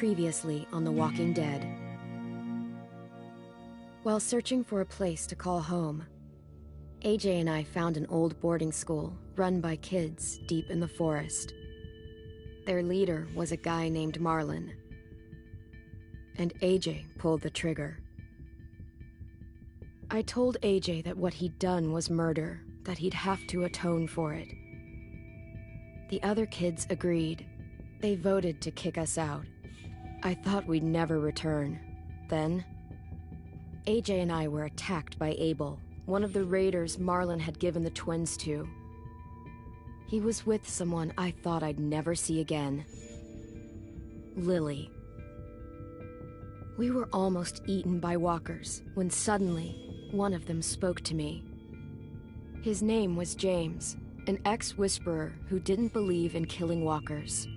Previously on The Walking Dead. While searching for a place to call home, AJ and I found an old boarding school run by kids deep in the forest. Their leader was a guy named Marlon, and AJ pulled the trigger. I told AJ that what he'd done was murder, that he'd have to atone for it. The other kids agreed. They voted to kick us out. I thought we'd never return. Then, AJ and I were attacked by Abel, one of the raiders Marlon had given the twins to. He was with someone I thought I'd never see again. Lily. We were almost eaten by walkers when suddenly one of them spoke to me. His name was James, an ex-whisperer who didn't believe in killing walkers.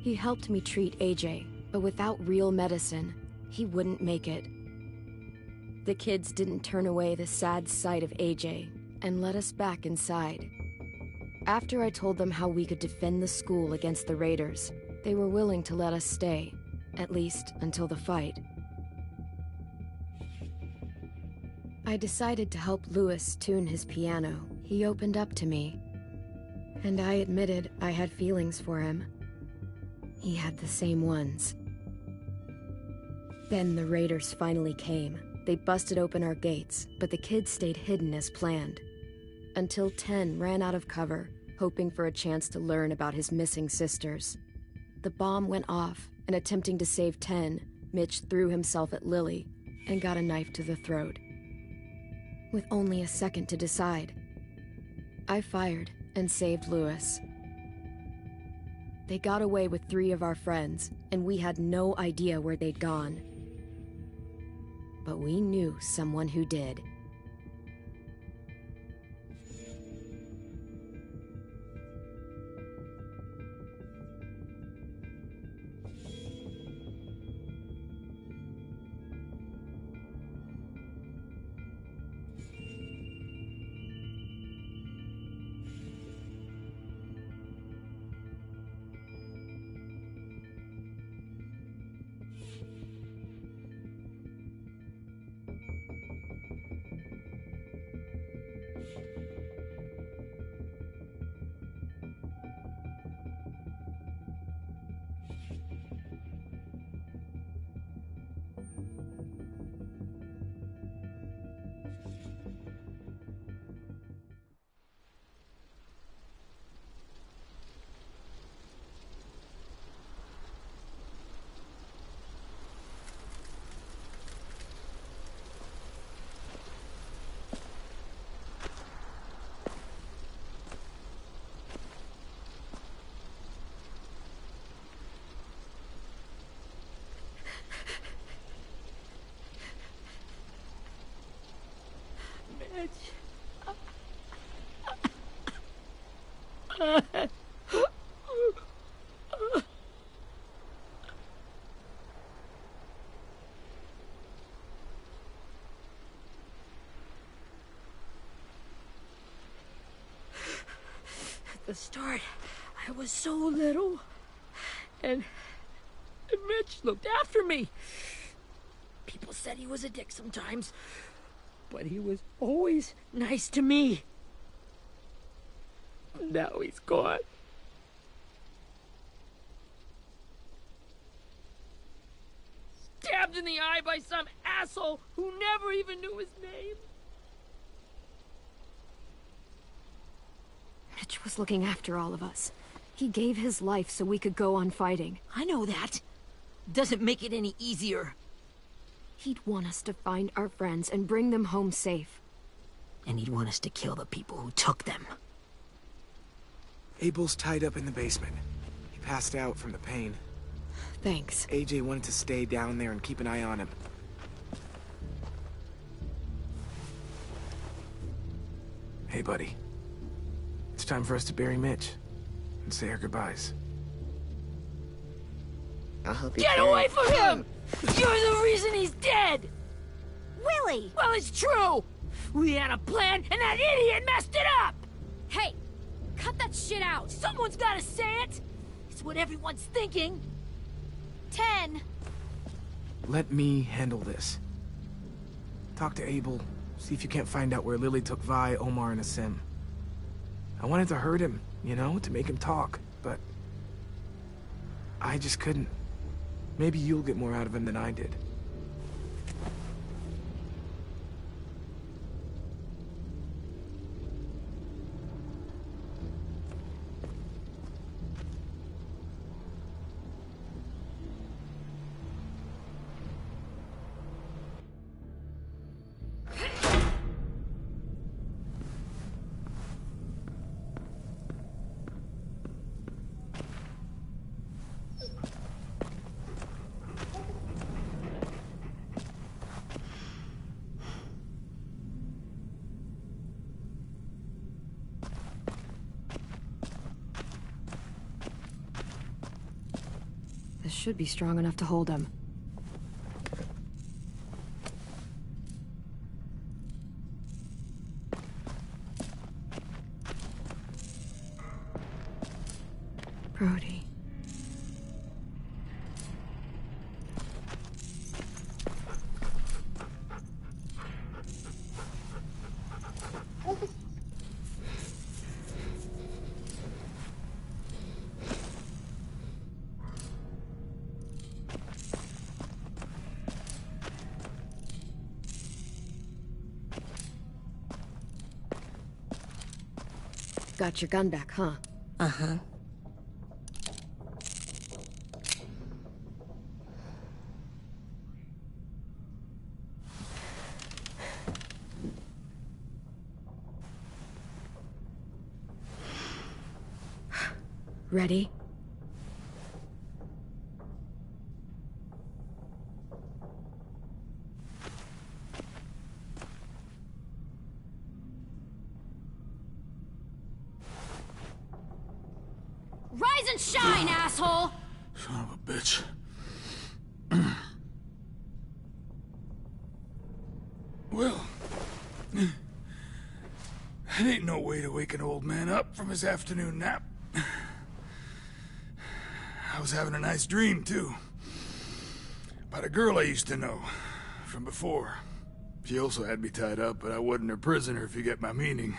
He helped me treat AJ, but without real medicine, he wouldn't make it. The kids didn't turn away the sad sight of AJ and let us back inside. After I told them how we could defend the school against the raiders, they were willing to let us stay, at least until the fight. I decided to help Louis tune his piano. He opened up to me, and I admitted I had feelings for him. He had the same ones. Then the raiders finally came. They busted open our gates, but the kids stayed hidden as planned. Until 10 ran out of cover, hoping for a chance to learn about his missing sisters. The bomb went off, and attempting to save 10, Mitch threw himself at Lily and got a knife to the throat. With only a second to decide, I fired and saved Louis. They got away with 3 of our friends, and we had no idea where they'd gone. But we knew someone who did. At the start, I was so little, and Mitch looked after me. People said he was a dick sometimes, but he was always nice to me. Now he's gone. Stabbed in the eye by some asshole who never even knew his name. Mitch was looking after all of us. He gave his life so we could go on fighting. I know that. Doesn't make it any easier. He'd want us to find our friends and bring them home safe. And he'd want us to kill the people who took them. Abel's tied up in the basement. He passed out from the pain. Thanks. AJ wanted to stay down there and keep an eye on him. Hey, buddy. It's time for us to bury Mitch and say our goodbyes. I'll help you. Get away from him! You're the reason he's dead! Willie! Well, it's true! We had a plan, and that idiot messed it up! Hey! Cut that shit out! Someone's gotta say it! It's what everyone's thinking. 10. Let me handle this. Talk to Abel, see if you can't find out where Lily took Vi, Omar, and Asim. I wanted to hurt him, you know, to make him talk, but I just couldn't. Maybe you'll get more out of him than I did. This should be strong enough to hold him. Brody. Got your gun back, huh? Uh-huh. Ready? Rise and shine, asshole! Son of a bitch. Well, that ain't no way to wake an old man up from his afternoon nap. I was having a nice dream, too. About a girl I used to know from before. She also had me tied up, but I wasn't her prisoner, if you get my meaning.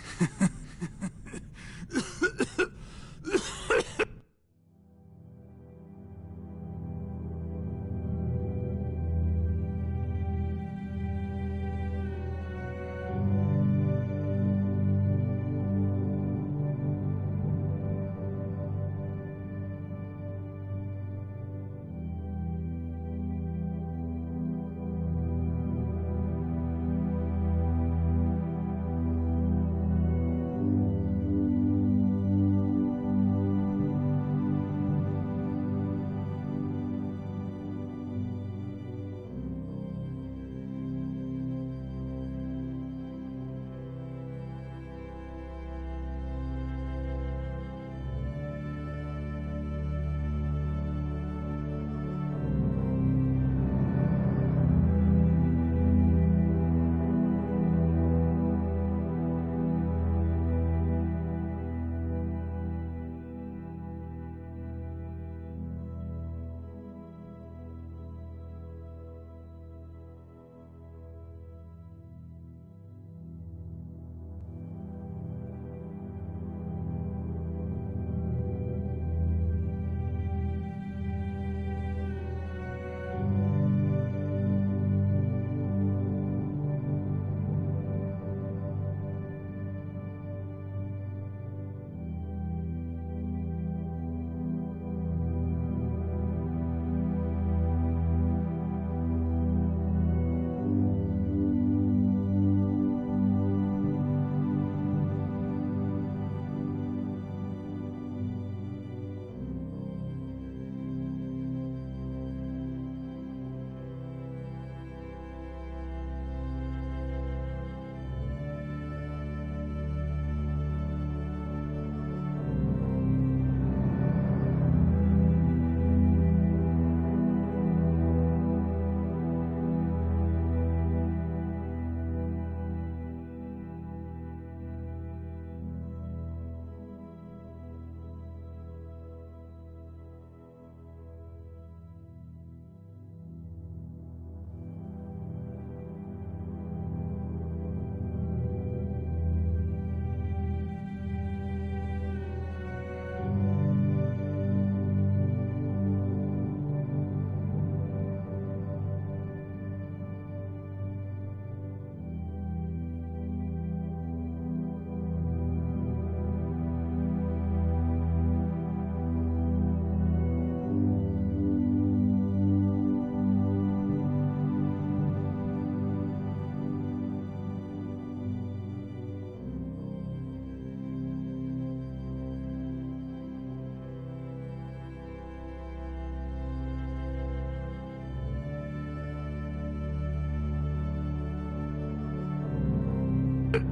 Got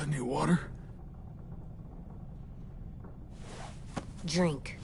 any water? Drink.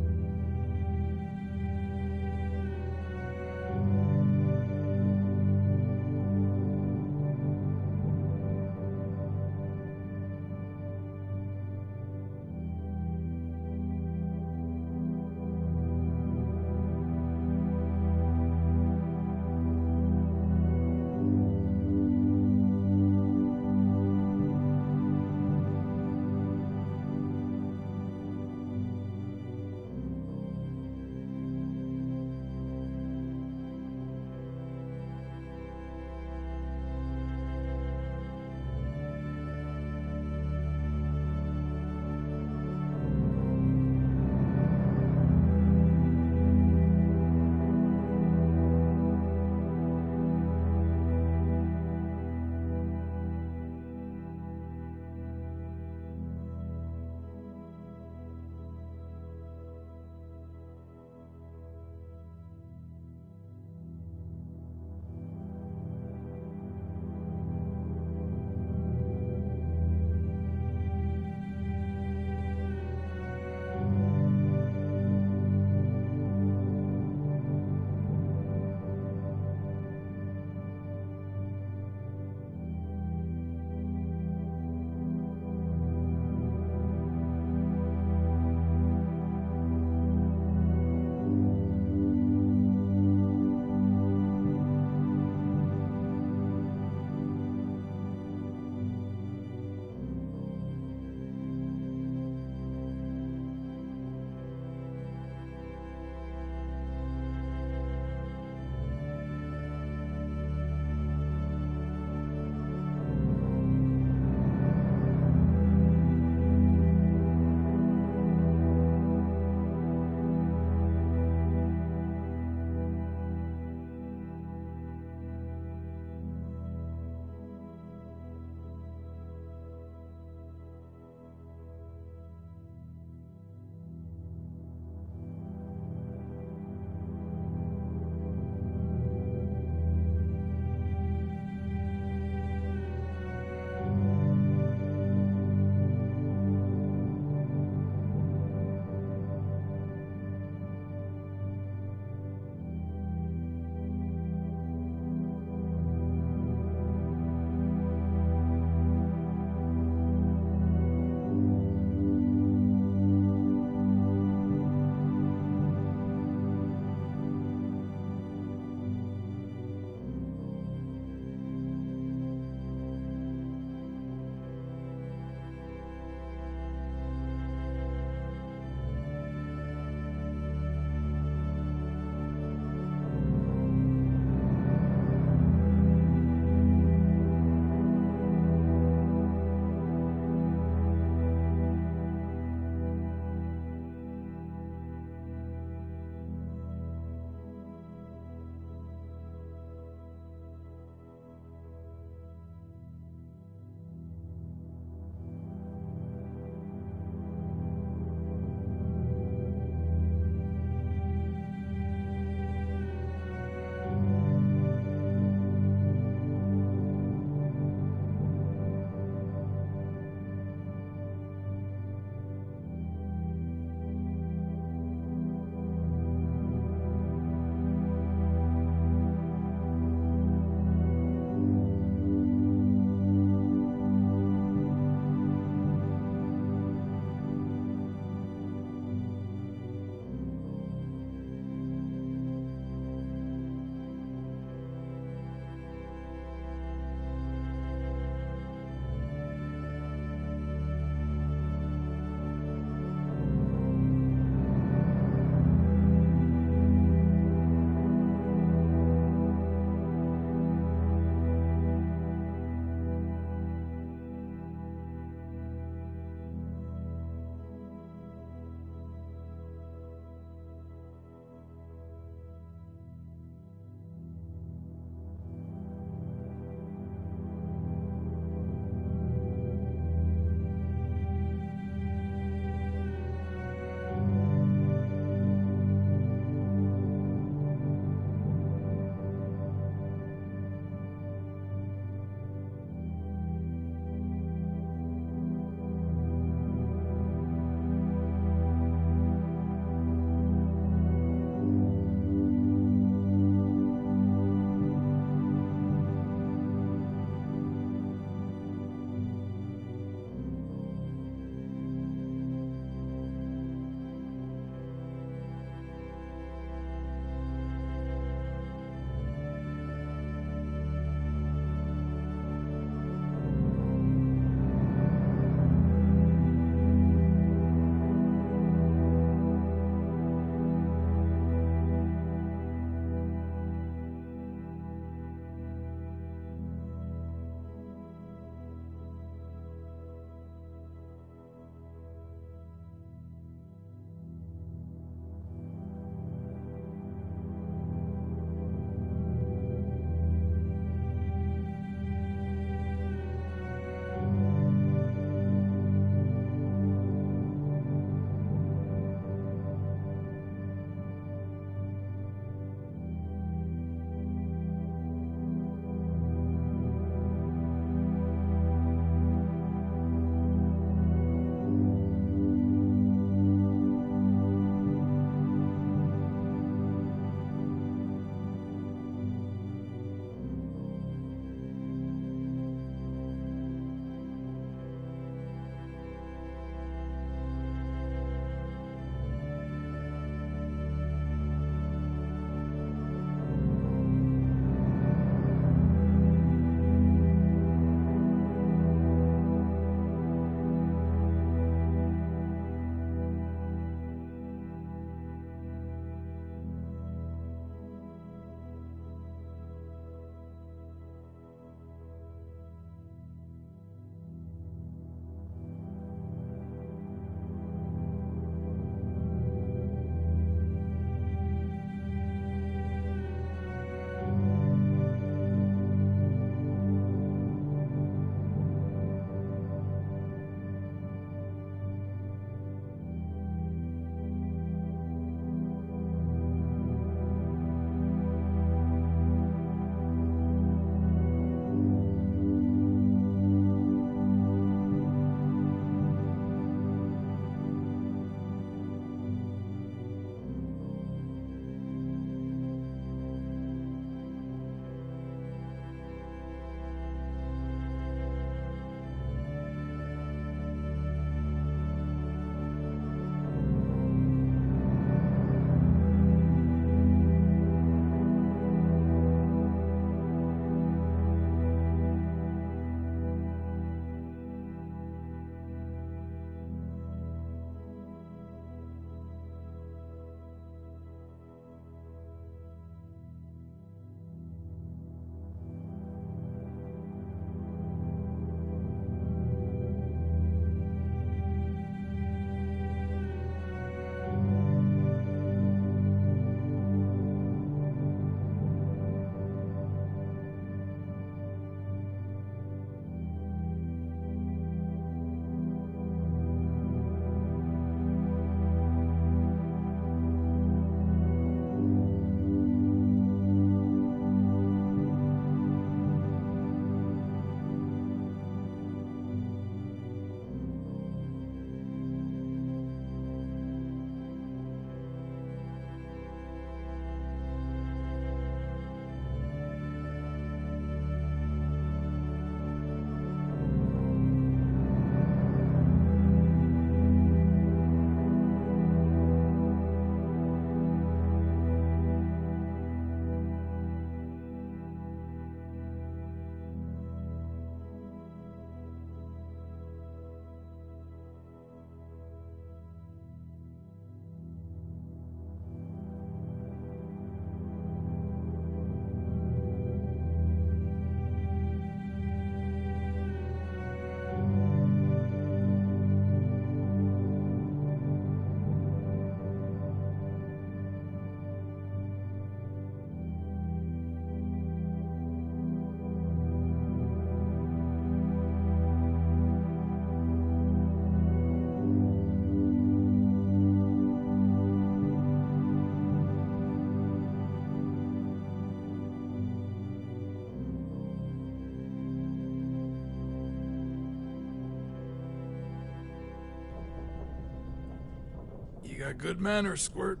you got good manners, Squirt.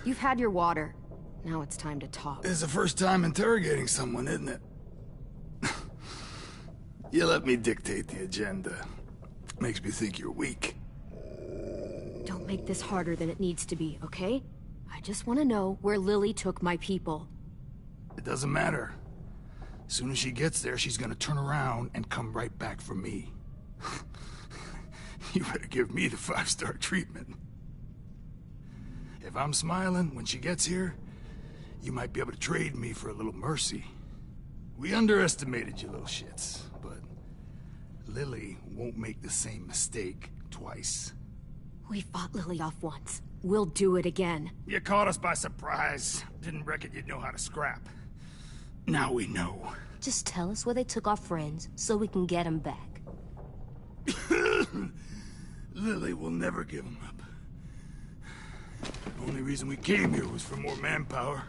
You've had your water. Now it's time to talk. It's the first time interrogating someone, isn't it? You let me dictate the agenda. Makes me think you're weak. Don't make this harder than it needs to be, okay? I just want to know where Lily took my people. It doesn't matter. As soon as she gets there, she's gonna turn around and come right back for me. You better give me the 5-star treatment. If I'm smiling when she gets here, you might be able to trade me for a little mercy. We underestimated you little shits, but Lily won't make the same mistake twice. We fought Lily off once. We'll do it again. You caught us by surprise. Didn't reckon you'd know how to scrap. Now we know. Just tell us where they took our friends so we can get them back. Lily will never give them up. The only reason we came here was for more manpower.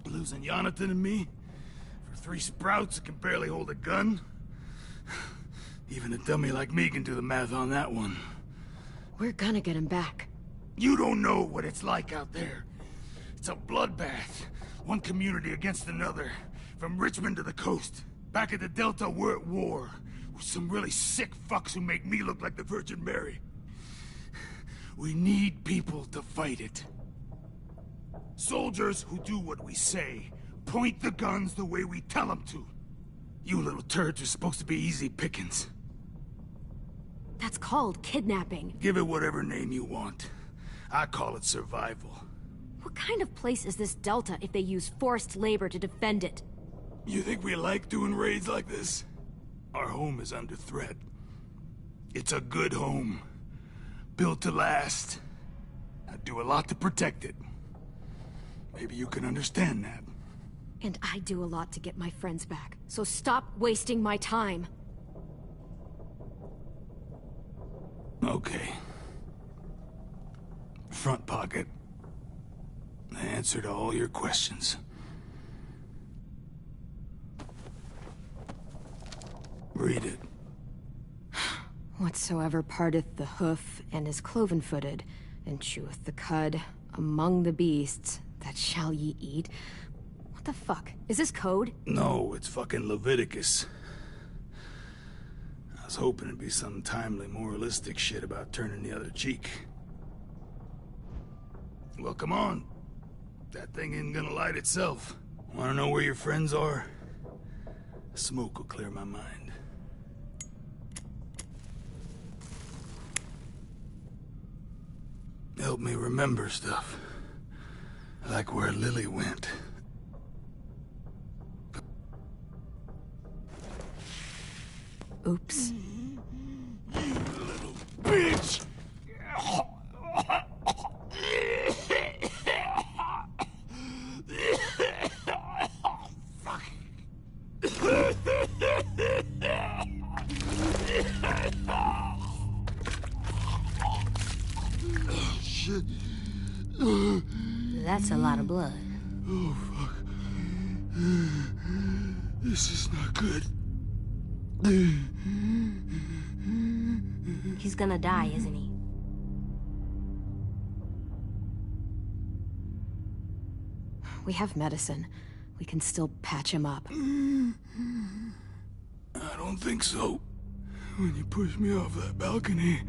Losing Jonathan and me for 3 sprouts that can barely hold a gun. Even a dummy like me can do the math on that one. We're gonna get him back. You don't know what it's like out there. It's a bloodbath. One community against another. From Richmond to the coast. Back at the Delta, we're at war. With some really sick fucks who make me look like the Virgin Mary. We need people to fight it. Soldiers who do what we say. Point the guns the way we tell them to. You little turds are supposed to be easy pickings. That's called kidnapping. Give it whatever name you want. I call it survival. What kind of place is this Delta if they use forced labor to defend it? You think we like doing raids like this? Our home is under threat. It's a good home. Built to last. I do a lot to protect it. Maybe you can understand that. And I do a lot to get my friends back. So stop wasting my time. Okay. Front pocket. The answer to all your questions. Read it. Whatsoever parteth the hoof, and is cloven-footed, and cheweth the cud, among the beasts, that shall ye eat. What the fuck? Is this code? No, it's fucking Leviticus. I was hoping it'd be some timely, moralistic shit about turning the other cheek. Well, come on. That thing ain't gonna light itself. Wanna know where your friends are? Smoke will clear my mind. Help me remember stuff. Like where Lily went. Oops. You little bitch! Fuck. Shit. That's a lot of blood. Oh, fuck. This is not good. He's gonna die, isn't he? We have medicine. We can still patch him up. I don't think so. When you pushed me off that balcony,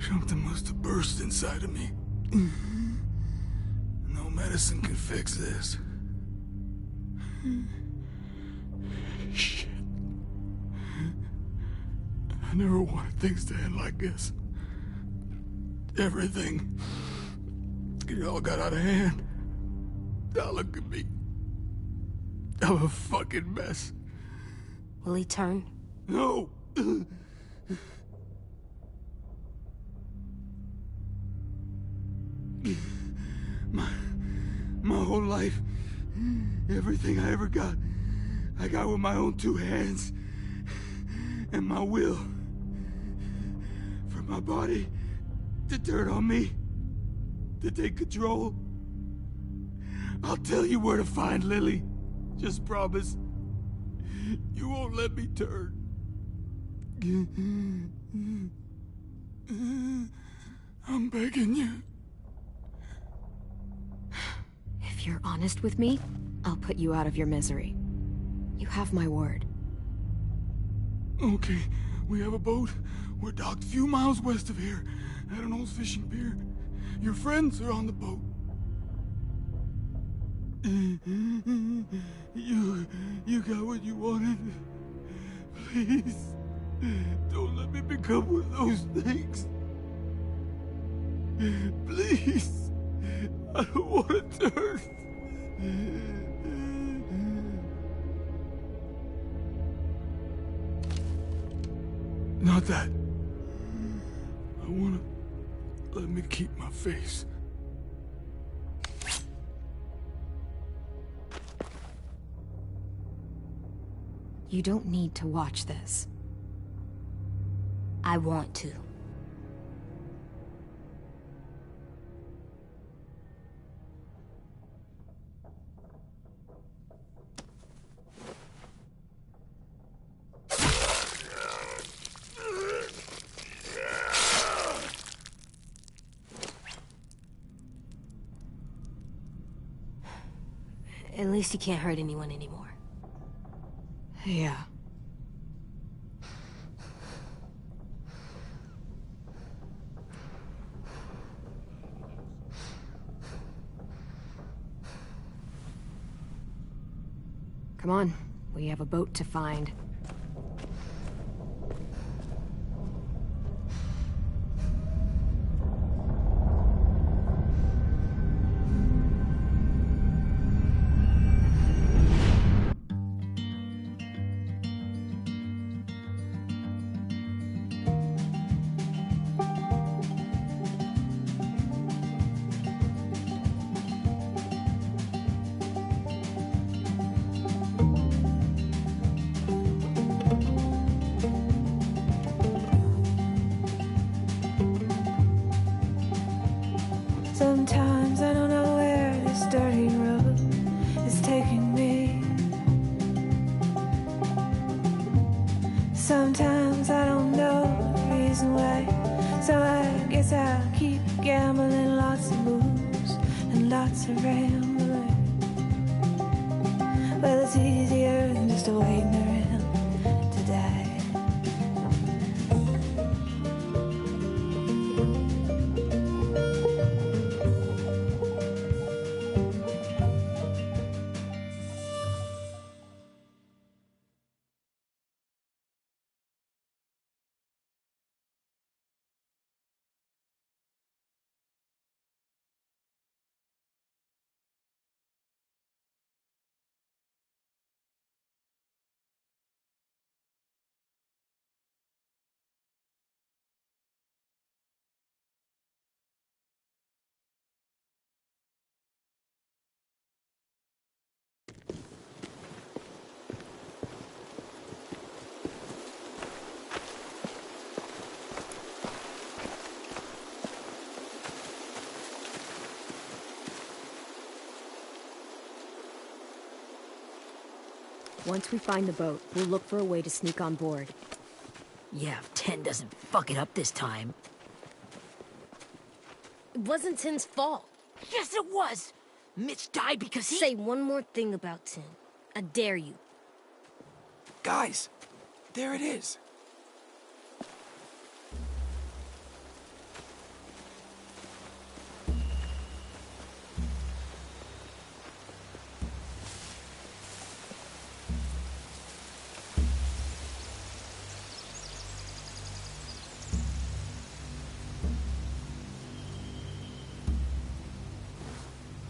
something must have burst inside of me. No medicine can fix this. Shit. I never wanted things to end like this. Everything. It all got out of hand. Now look at me. I'm a fucking mess. Will he turn? No! My whole life, everything I ever got, I got with my own 2 hands. And my will. For my body to turn on me, to take control. I'll tell you where to find Lily. Just promise. You won't let me turn. I'm begging you. If you're honest with me, I'll put you out of your misery. You have my word. Okay, we have a boat. We're docked a few miles west of here, at an old fishing pier. Your friends are on the boat. You got what you wanted. Please, don't let me become one of those things. Please, I don't want to turn. Not that. I want to let me keep my face. You don't need to watch this. I want to. At least you can't hurt anyone anymore. Yeah. Come on, we have a boat to find. Sometimes I don't know where this dirty road is taking me. Sometimes I don't know the reason why. So I guess I'll keep gambling, lots of moves and lots of rambling. Well, it's easier than just waiting around to die. Once we find the boat, we'll look for a way to sneak on board. Yeah, if 10 doesn't fuck it up this time. It wasn't Tin's fault. Yes, it was! Mitch died because he... Say one more thing about Tin. I dare you. Guys, there it is.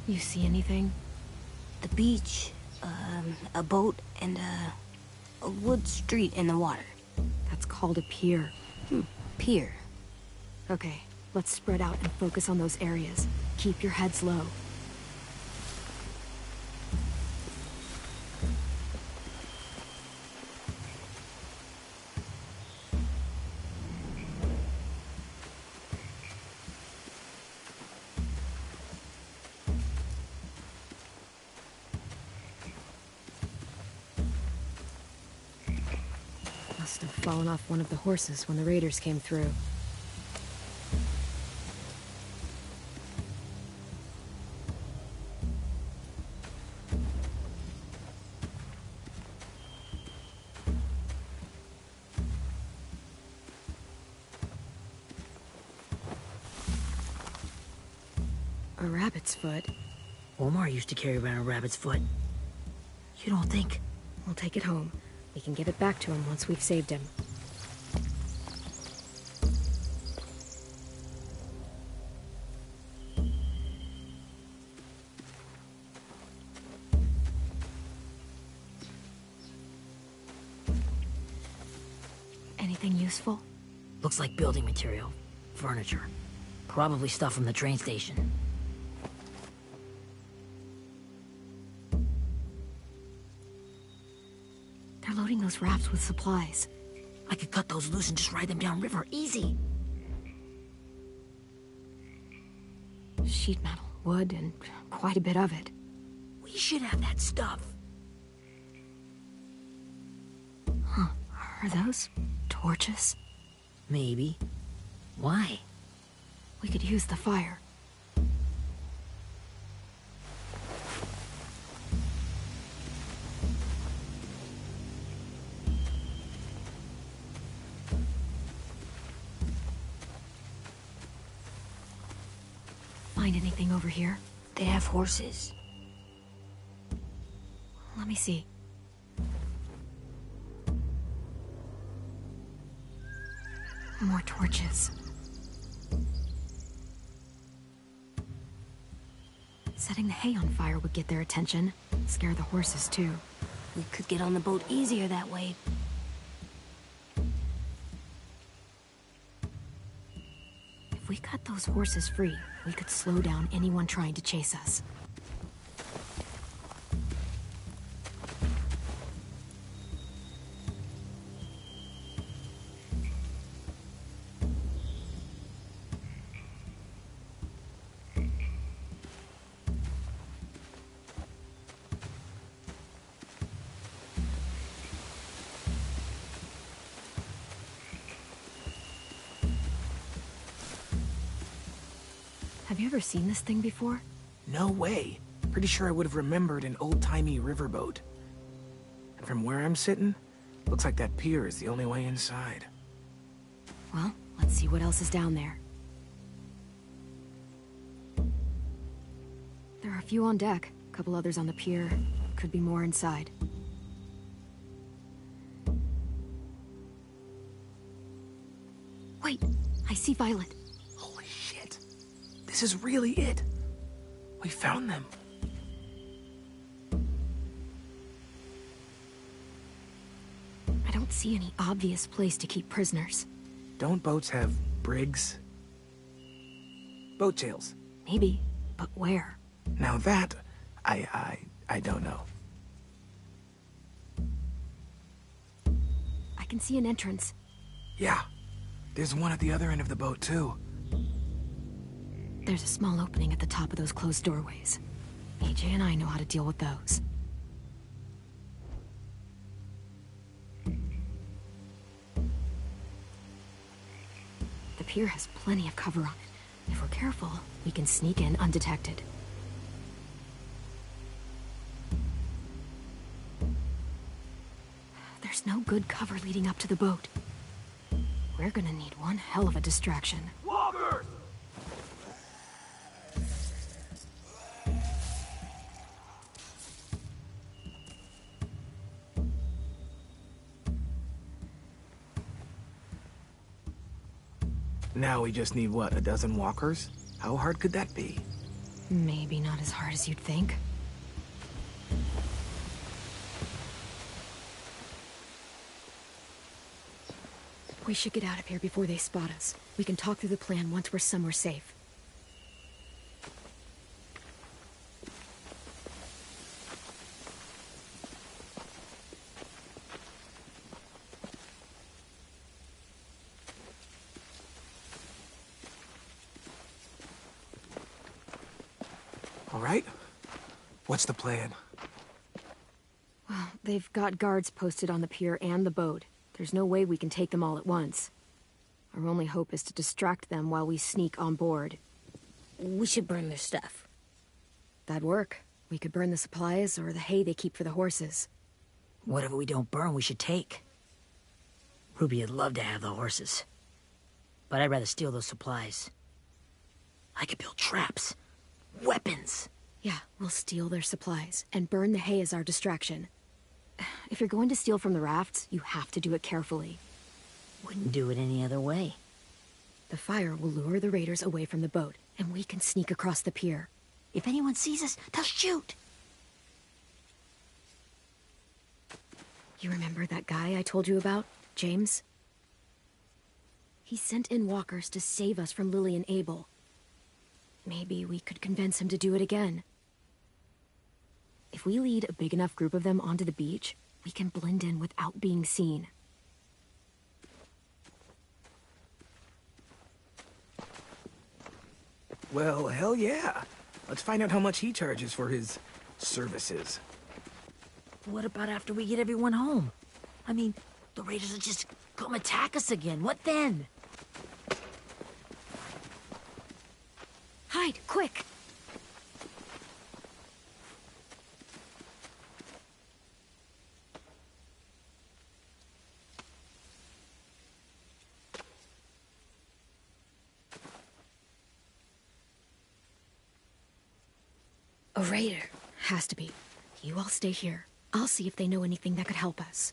You see anything? The beach, a boat, and a wood street in the water. That's called a pier. Pier. Okay, let's spread out and focus on those areas. Keep your heads low. must have fallen off one of the horses when the raiders came through. A rabbit's foot. Omar used to carry around a rabbit's foot. You don't think? We'll take it home. We can give it back to him once we've saved him. Anything useful? Looks like building material. Furniture. Probably stuff from the train station. They're loading those rafts with supplies. I could cut those loose and just ride them downriver, easy. Sheet metal, wood, and quite a bit of it. We should have that stuff. Huh. Are those torches? Maybe. Why? We could use the fire. Find anything over here? They have horses. Let me see. More torches. Setting the hay on fire would get their attention. Scare the horses, too. We could get on the boat easier that way. If we cut those horses free, we could slow down anyone trying to chase us. Have you ever seen this thing before? No way. Pretty sure I would have remembered an old-timey riverboat. And from where I'm sitting, looks like that pier is the only way inside. Well, let's see what else is down there. There are a few on deck, a couple others on the pier. Could be more inside. Wait, I see Violet. Holy shit. This is really it. We found them. I don't see any obvious place to keep prisoners. Don't boats have brigs? Boat jails. Maybe, but where? Now that, I don't know. I can see an entrance. Yeah, there's one at the other end of the boat, too. There's a small opening at the top of those closed doorways. AJ and I know how to deal with those. The pier has plenty of cover on it. If we're careful, we can sneak in undetected. There's no good cover leading up to the boat. We're gonna need one hell of a distraction. Walkers! Now we just need, what, a dozen walkers? How hard could that be? Maybe not as hard as you'd think. We should get out of here before they spot us. We can talk through the plan once we're somewhere safe. All right. What's the plan? Well, they've got guards posted on the pier and the boat. There's no way we can take them all at once. Our only hope is to distract them while we sneak on board. We should burn their stuff. That'd work. We could burn the supplies or the hay they keep for the horses. Whatever we don't burn, we should take. Ruby would love to have the horses. But I'd rather steal those supplies. I could build traps. Weapons. Yeah, we'll steal their supplies and burn the hay as our distraction. If you're going to steal from the rafts, you have to do it carefully. Wouldn't do it any other way. The fire will lure the raiders away from the boat, and we can sneak across the pier. If anyone sees us, they'll shoot. You remember that guy I told you about, James? He sent in walkers to save us from Lily and Abel. Maybe we could convince him to do it again. If we lead a big enough group of them onto the beach, we can blend in without being seen. Well, hell yeah. Let's find out how much he charges for his services. What about after we get everyone home? I mean, the raiders will just come attack us again. What then? Hide, quick! A raider. Has to be. You all stay here. I'll see if they know anything that could help us.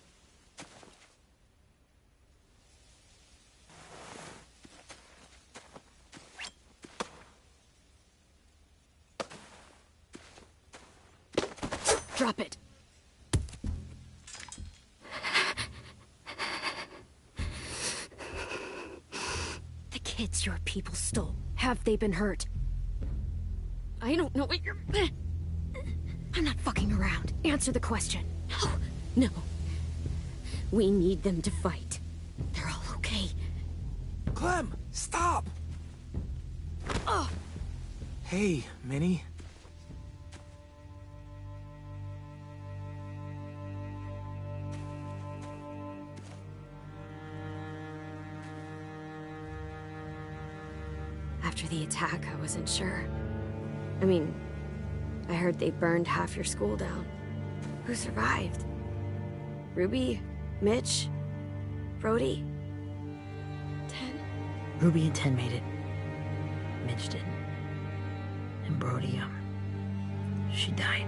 Drop it. The kids your people stole. Have they been hurt? I don't know what you're... I'm not fucking around. Answer the question. No. We need them to fight. They're all okay. Clem, stop! Oh. Hey, Minnie. After the attack, I wasn't sure. I mean, I heard they burned half your school down. Who survived? Ruby? Mitch? Brody? 10? Ruby and 10 made it. Mitch didn't. And Brody, she died.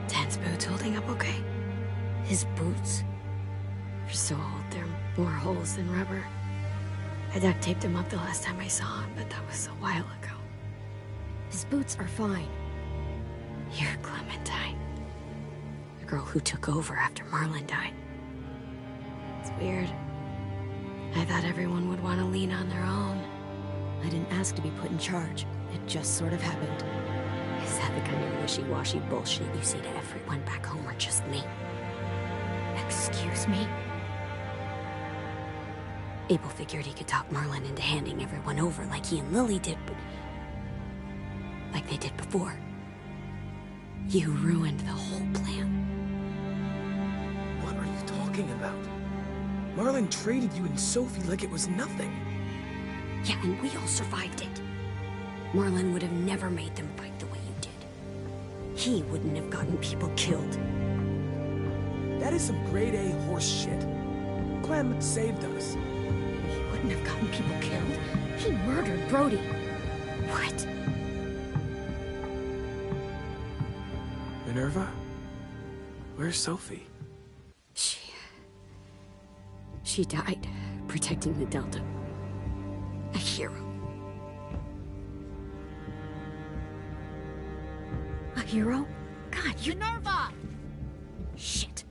10's boots holding up okay? His boots? They're so old, they're more holes than rubber. I duct taped him up the last time I saw him, but that was a while ago. His boots are fine. You're Clementine. The girl who took over after Marlon died. It's weird. I thought everyone would want to lean on their own. I didn't ask to be put in charge. It just sort of happened. Is that the kind of wishy-washy bullshit you say to everyone back home, or just me? Excuse me? Abel figured he could talk Marlon into handing everyone over like he and Lily did, but... like they did before. You ruined the whole plan. What are you talking about? Marlon traded you and Sophie like it was nothing. Yeah, and we all survived it. Marlon would have never made them fight the way you did. He wouldn't have gotten people killed. That is some grade A horse shit. Clem saved us. He wouldn't have gotten people killed. He murdered Brody. What? Minerva? Where's Sophie? She died protecting the Delta. A hero. A hero? God, you... Minerva! Shit.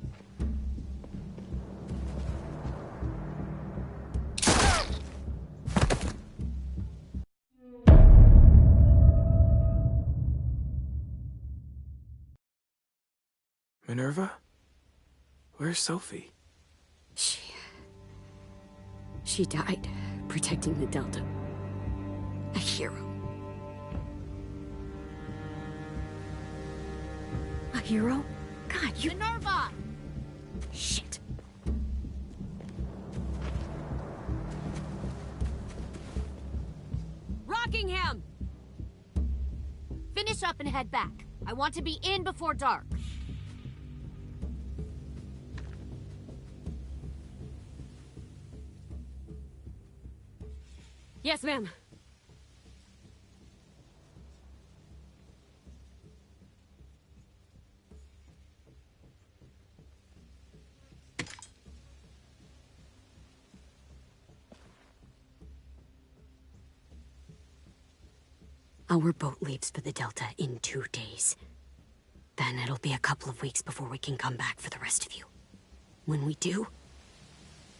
Minerva? Where's Sophie? She died protecting the Delta. A hero. A hero? God, you... Minerva! Shit. Rockingham! Finish up and head back. I want to be in before dark. Yes, ma'am. Our boat leaves for the Delta in 2 days. Then it'll be a couple of weeks before we can come back for the rest of you. When we do,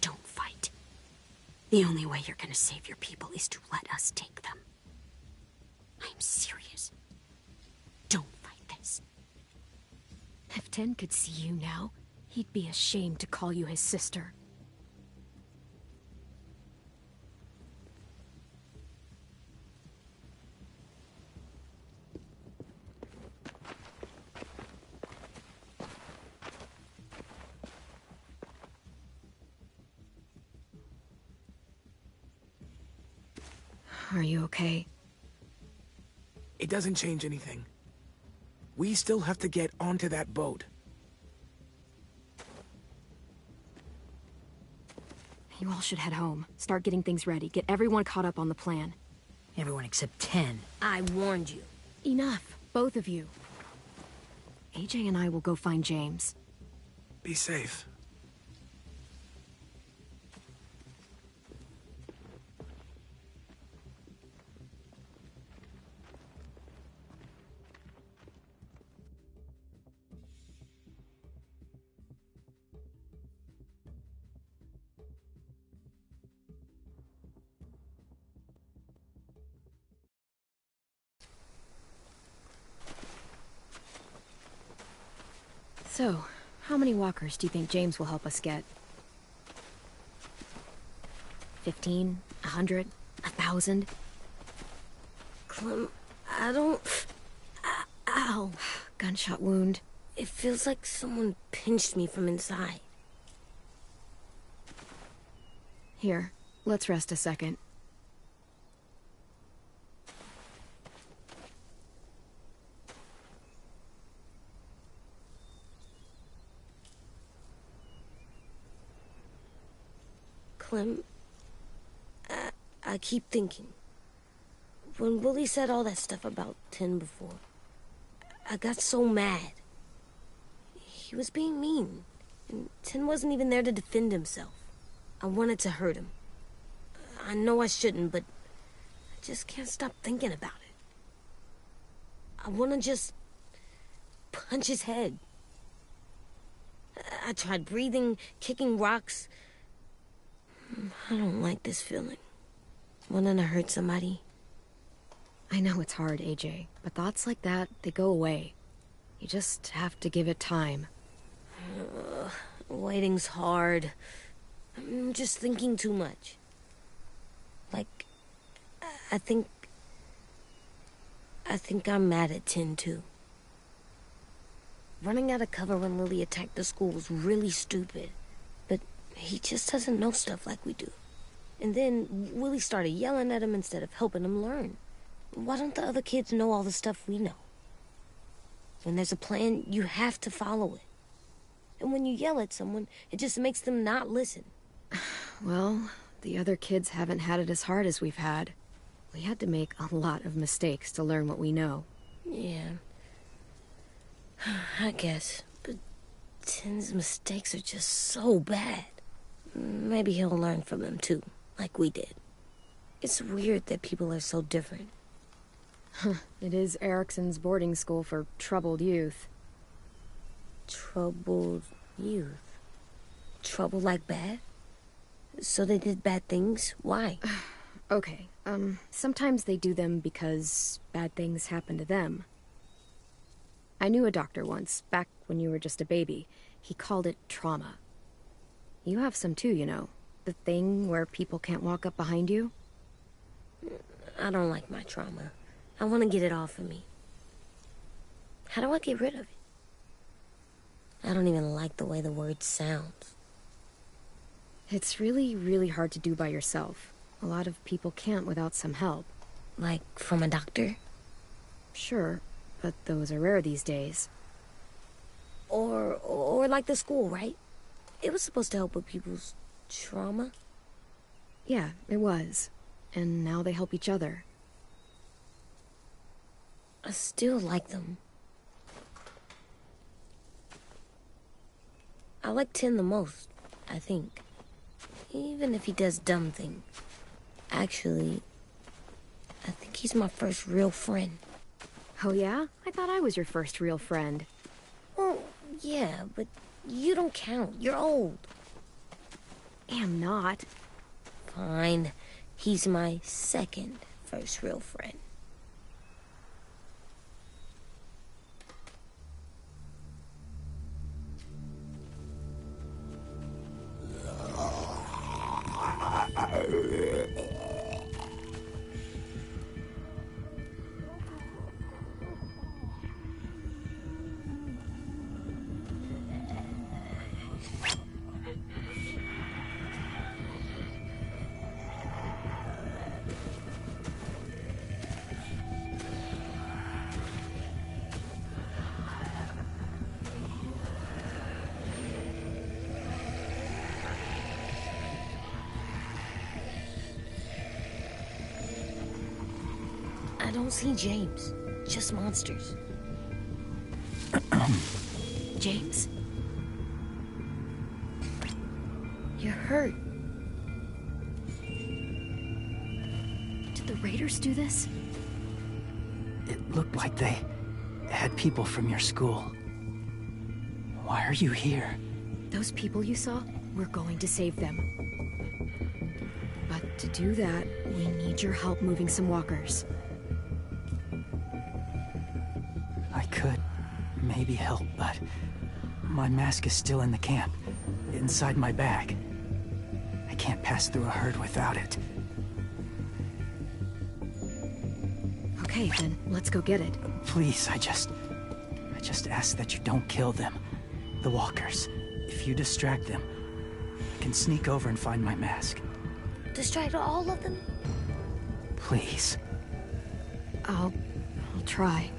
don't fight. The only way you're gonna save your people is to let us take them. I'm serious. Don't fight this. If Tin could see you now, he'd be ashamed to call you his sister. Are you okay? It doesn't change anything. We still have to get onto that boat. You all should head home. Start getting things ready. Get everyone caught up on the plan. Everyone except 10. I warned you. Enough, both of you. AJ and I will go find James. Be safe. So, how many walkers do you think James will help us get? 15? 100? 1,000? Clem, I don't... Ow. Gunshot wound. It feels like someone pinched me from inside. Here, let's rest a second. Clem, I keep thinking. When Willie said all that stuff about Tin before, I got so mad. He was being mean, and Tin wasn't even there to defend himself. I wanted to hurt him. I know I shouldn't, but I just can't stop thinking about it. I want to just punch his head. I tried breathing, kicking rocks. I don't like this feeling. Wanting to hurt somebody. I know it's hard, AJ, but thoughts like that, they go away. You just have to give it time. Waiting's hard. I'm just thinking too much. Like, I think I'm mad at Tin, too. Running out of cover when Lily attacked the school was really stupid. But he just doesn't know stuff like we do. And then Willie started yelling at him instead of helping him learn. Why don't the other kids know all the stuff we know? When there's a plan, you have to follow it. And when you yell at someone, it just makes them not listen. Well, the other kids haven't had it as hard as we've had. We had to make a lot of mistakes to learn what we know. Yeah. I guess. But Tin's mistakes are just so bad. Maybe he'll learn from them too, like we did. It's weird that people are so different. It is Erickson's boarding school for troubled youth. Troubled youth? Trouble like bad? So they did bad things? Why? Okay, sometimes they do them because bad things happen to them. I knew a doctor once, back when you were just a baby. He called it trauma. You have some too, you know. The thing where people can't walk up behind you. I don't like my trauma. I want to get it off of me. How do I get rid of it? I don't even like the way the word sounds. It's really, really hard to do by yourself. A lot of people can't without some help. Like, from a doctor? Sure, but those are rare these days. Or like the school, right? It was supposed to help with people's trauma. Yeah, it was. And now they help each other. I still like them. I like Tin the most, I think. Even if he does dumb things. Actually, I think he's my first real friend. Oh yeah? I thought I was your first real friend. Well, yeah, but you don't count. You're old. Am not. Fine. He's my second first real friend. I don't see James. Just monsters. James? You're hurt. Did the raiders do this? It looked like they had people from your school. Why are you here? Those people you saw, we're going to save them. But to do that, we need your help moving some walkers. I could maybe help, but my mask is still in the camp, inside my bag. I can't pass through a herd without it. Okay, then let's go get it. Please, I just ask that you don't kill them. The walkers. If you distract them, I can sneak over and find my mask. Distract all of them? Please. I'll try.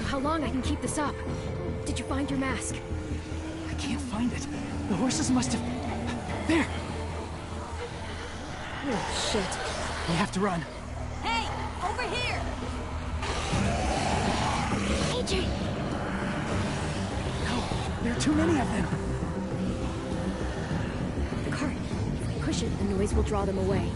How long I can keep this up? Did you find your mask? I can't find it. The horses must have... There! Oh, shit. We have to run. Hey, over here! AJ! No, there are too many of them. The cart. If we push it, the noise will draw them away.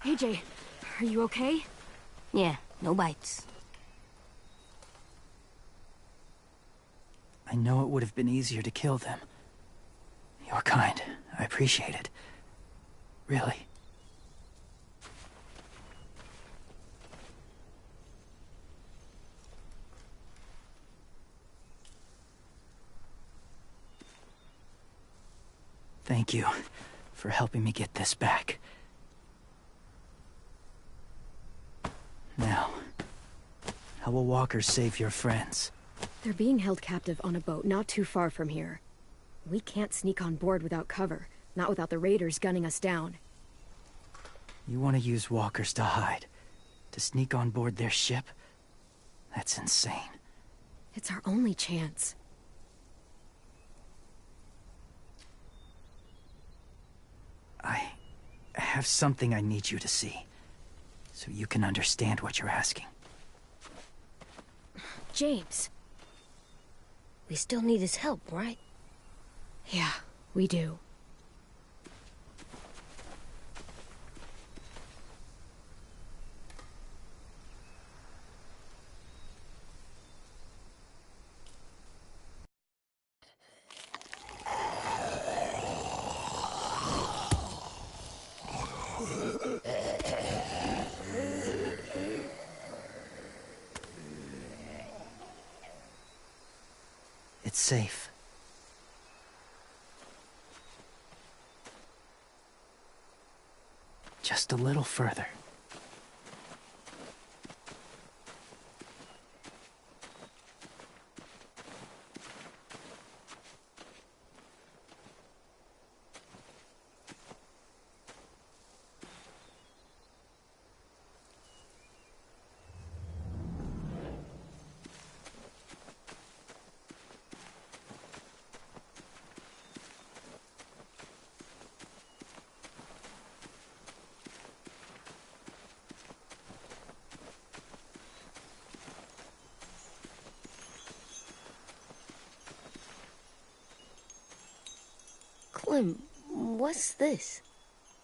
AJ, are you okay? Yeah, no bites. I know it would have been easier to kill them. You're kind. I appreciate it. Really. Thank you for helping me get this back. Now, how will walkers save your friends? They're being held captive on a boat not too far from here. We can't sneak on board without cover, not without the raiders gunning us down. You want to use walkers to hide? To sneak on board their ship? That's insane. It's our only chance. I have something I need you to see, so you can understand what you're asking. James. We still need his help, right? Yeah, we do. It's safe. Just a little further. Clem, what's this?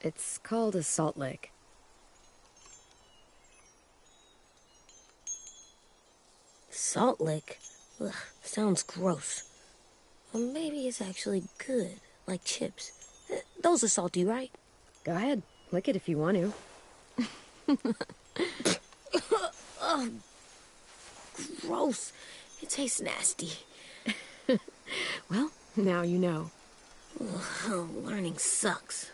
It's called a salt lick. Salt lick? Ugh, sounds gross. Or maybe it's actually good, like chips. Those are salty, right? Go ahead, lick it if you want to. Ugh, gross. It tastes nasty. Well, now you know. Ugh, learning sucks.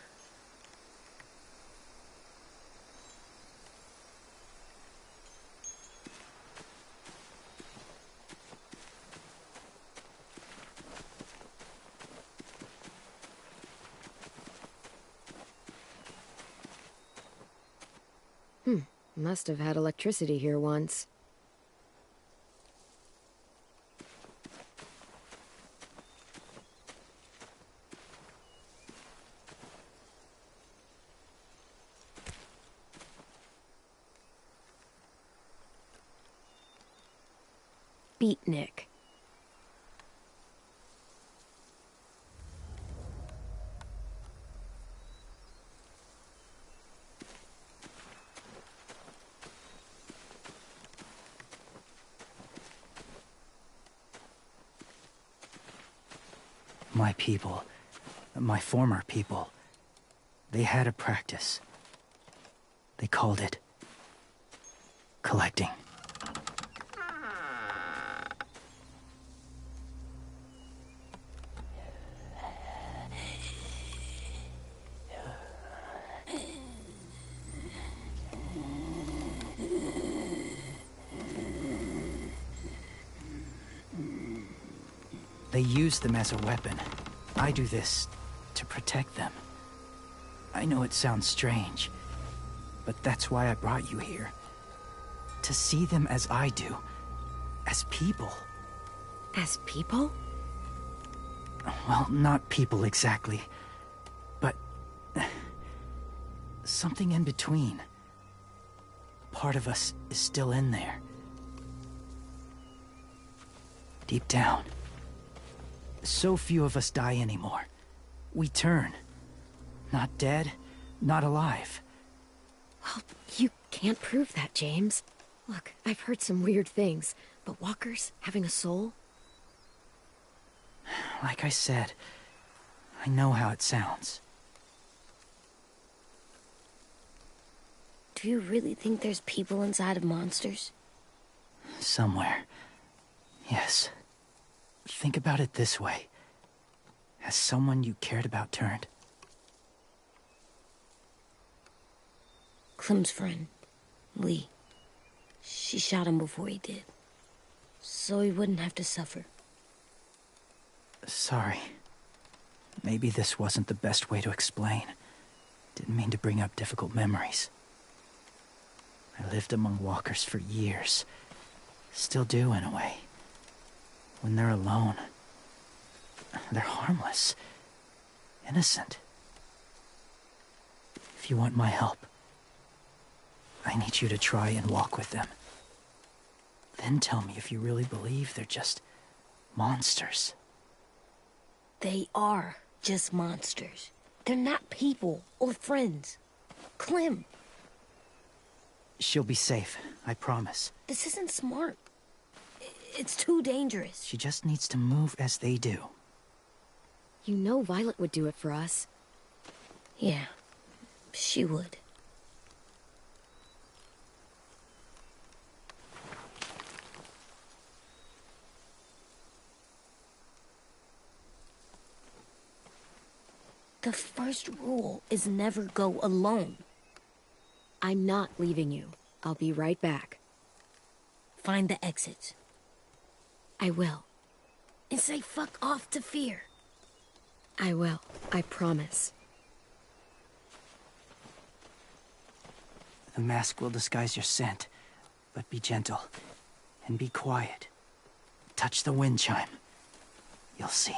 Must have had electricity here once. Beatnik. My people, my former people, they had a practice. They called it collecting. They use them as a weapon. I do this to protect them. I know it sounds strange, but that's why I brought you here. To see them as I do. As people. As people? Well, not people exactly, but something in between. Part of us is still in there. Deep down. So few of us die anymore. We turn. Not dead, not alive. Well, you can't prove that, James. Look, I've heard some weird things, but walkers having a soul? Like I said, I know how it sounds. Do you really think there's people inside of monsters? Somewhere. Yes. Think about it this way. Has someone you cared about turned? Clem's friend, Lee. She shot him before he did, so he wouldn't have to suffer. Sorry. Maybe this wasn't the best way to explain. Didn't mean to bring up difficult memories. I lived among walkers for years. Still do, in a way. When they're alone, they're harmless. Innocent. If you want my help, I need you to try and walk with them. Then tell me if you really believe they're just monsters. They are just monsters. They're not people or friends. Clem. She'll be safe, I promise. This isn't smart. It's too dangerous. She just needs to move as they do. You know Violet would do it for us. Yeah, she would. The first rule is never go alone. I'm not leaving you. I'll be right back. Find the exits. I will. And say fuck off to fear. I will. I promise. The mask will disguise your scent, but be gentle. And be quiet. Touch the wind chime. You'll see.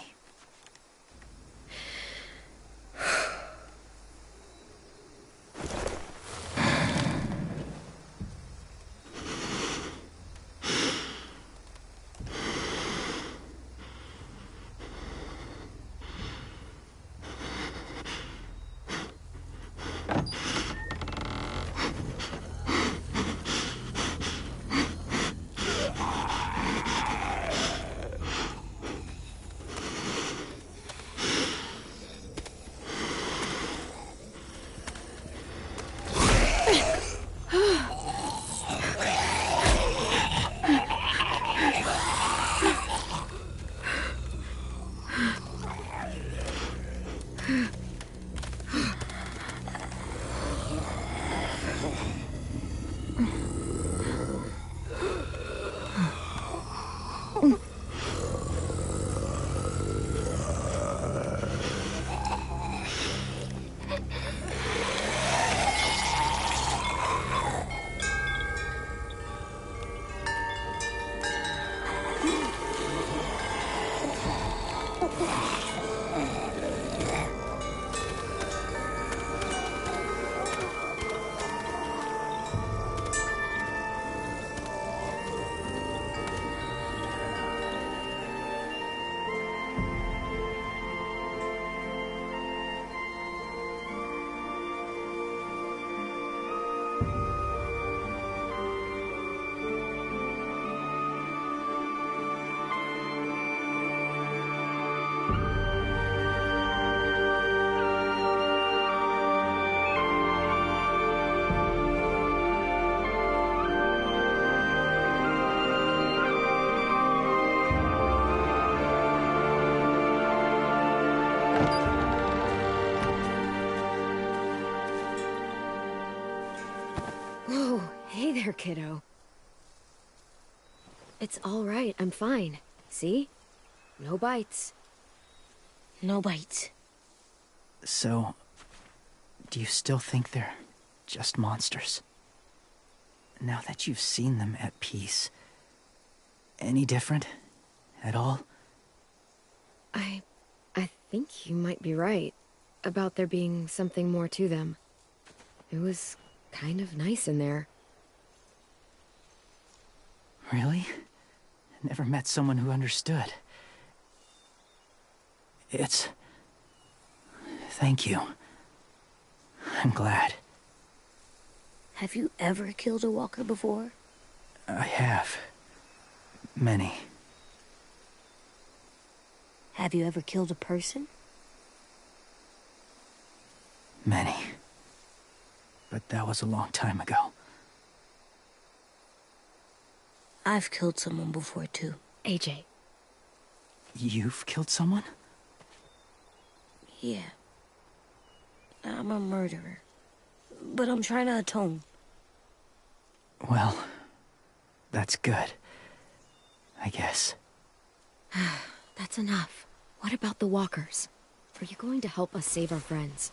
Hey there, kiddo. It's all right. I'm fine. See? No bites. No bites. So, do you still think they're just monsters? Now that you've seen them at peace, any different at all? I think you might be right about there being something more to them. It was kind of nice in there. Really? Never met someone who understood. Thank you. I'm glad. Have you ever killed a walker before? I have. Many. Have you ever killed a person? Many. But that was a long time ago. I've killed someone before, too. AJ. You've killed someone? Yeah. I'm a murderer. but I'm trying to atone. Well, that's good. I guess. That's enough. What about the walkers? Are you going to help us save our friends?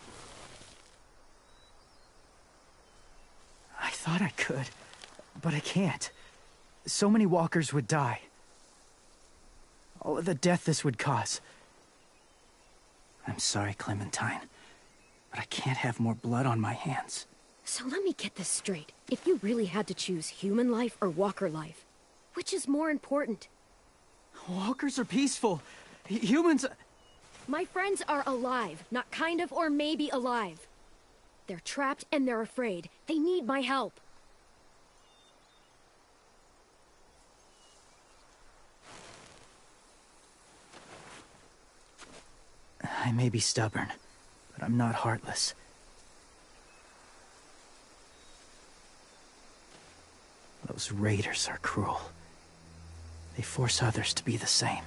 I thought I could, but I can't. So many walkers would die. All of the death this would cause. I'm sorry, Clementine, but I can't have more blood on my hands. So let me get this straight. If you really had to choose human life or walker life, which is more important? Walkers are peaceful. Humans... My friends are alive, not kind of or maybe alive. They're trapped and they're afraid. They need my help. I may be stubborn, but I'm not heartless. Those raiders are cruel. They force others to be the same.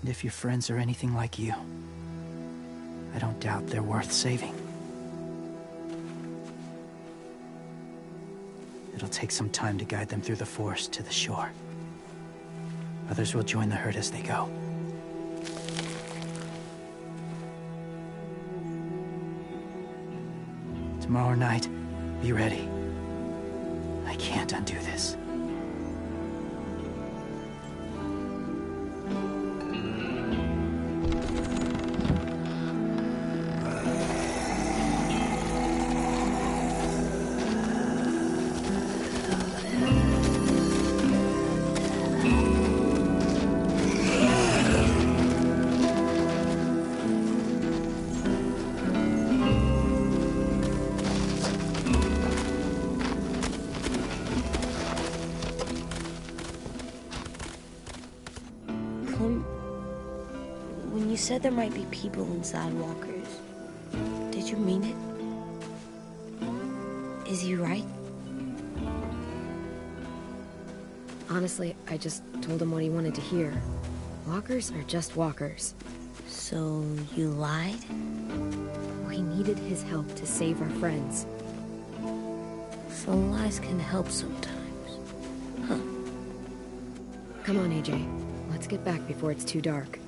And if your friends are anything like you, I don't doubt they're worth saving. It'll take some time to guide them through the forest to the shore. Others will join the herd as they go. Tomorrow night, be ready. I can't undo this. When you said there might be people inside walkers, did you mean it? Is he right? Honestly, I just told him what he wanted to hear. Walkers are just walkers. So you lied? We needed his help to save our friends. So lies can help sometimes. Huh. Come on, AJ. Let's get back before it's too dark.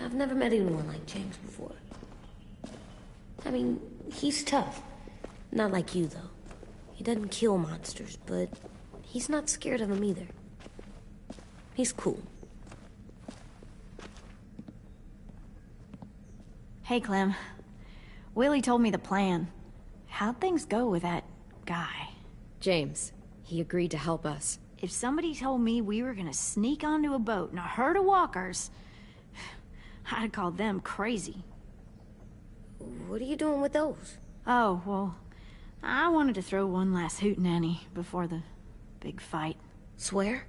I've never met anyone like James before. I mean, he's tough. Not like you, though. He doesn't kill monsters, but he's not scared of them either. He's cool. Hey, Clem. Willie told me the plan. How'd things go with that guy? James. He agreed to help us. If somebody told me we were gonna sneak onto a boat in a herd of walkers, I'd call them crazy. What are you doing with those? Oh, well, I wanted to throw one last hootenanny before the big fight. Swear?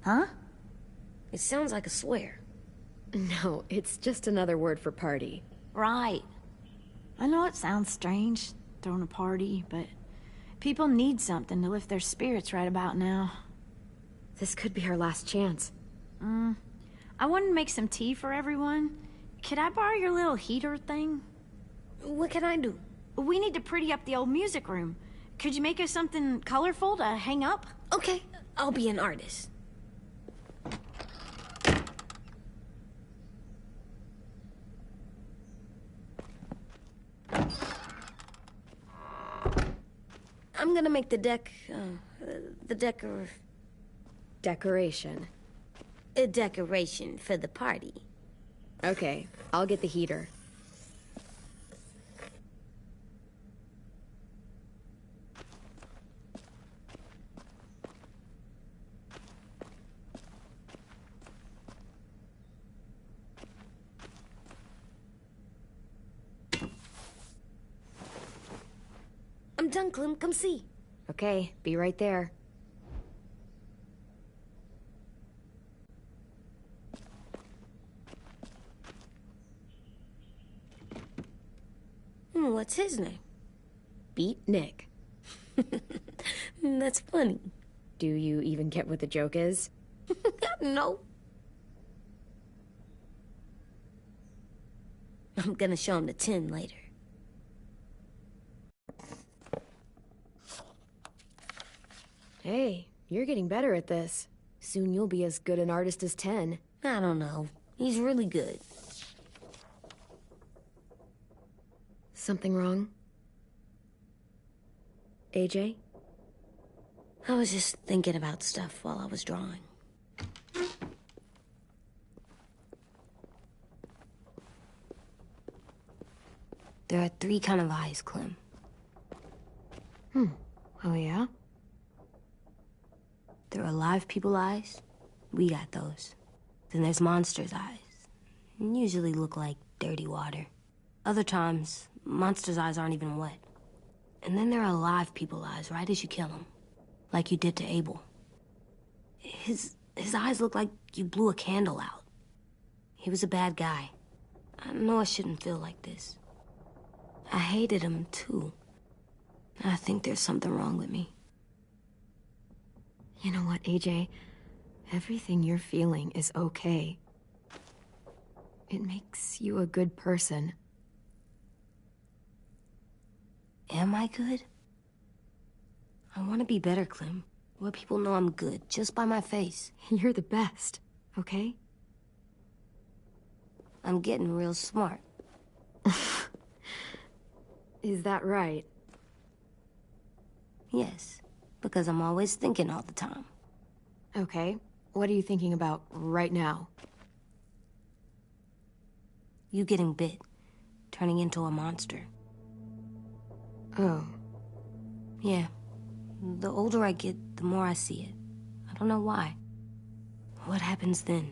Huh? It sounds like a swear. No, it's just another word for party. Right. I know it sounds strange, throwing a party, but people need something to lift their spirits right about now. This could be our last chance. I wanted to make some tea for everyone. Could I borrow your little heater thing? What can I do? We need to pretty up the old music room. Could you make us something colorful to hang up? Okay, I'll be an artist. I'm gonna make the Decoration. a decoration for the party. Okay, I'll get the heater. I'm done, Clem. Come see. Okay, be right there. What's his name? Beat Nick. That's funny. Do you even get what the joke is? No. I'm gonna show him the tin later. Hey, you're getting better at this. Soon you'll be as good an artist as 10. I don't know. He's really good. Something wrong? AJ? I was just thinking about stuff while I was drawing. There are 3 kind of eyes, Clem. Oh yeah? There are live people eyes. We got those. Then there's monsters' eyes. Usually look like dirty water. Other times, monsters' eyes aren't even wet. And then there are live people eyes right as you kill them. Like you did to Abel. His eyes look like you blew a candle out. He was a bad guy. I know I shouldn't feel like this. I hated him, too. I think there's something wrong with me. You know what, AJ? Everything you're feeling is okay. It makes you a good person. Am I good? I want to be better, Clem. Where people know I'm good, just by my face. You're the best, okay? I'm getting real smart. Is that right? Yes, because I'm always thinking all the time. Okay, what are you thinking about right now? You getting bit, turning into a monster. Oh. Yeah. The older I get, the more I see it. I don't know why. What happens then?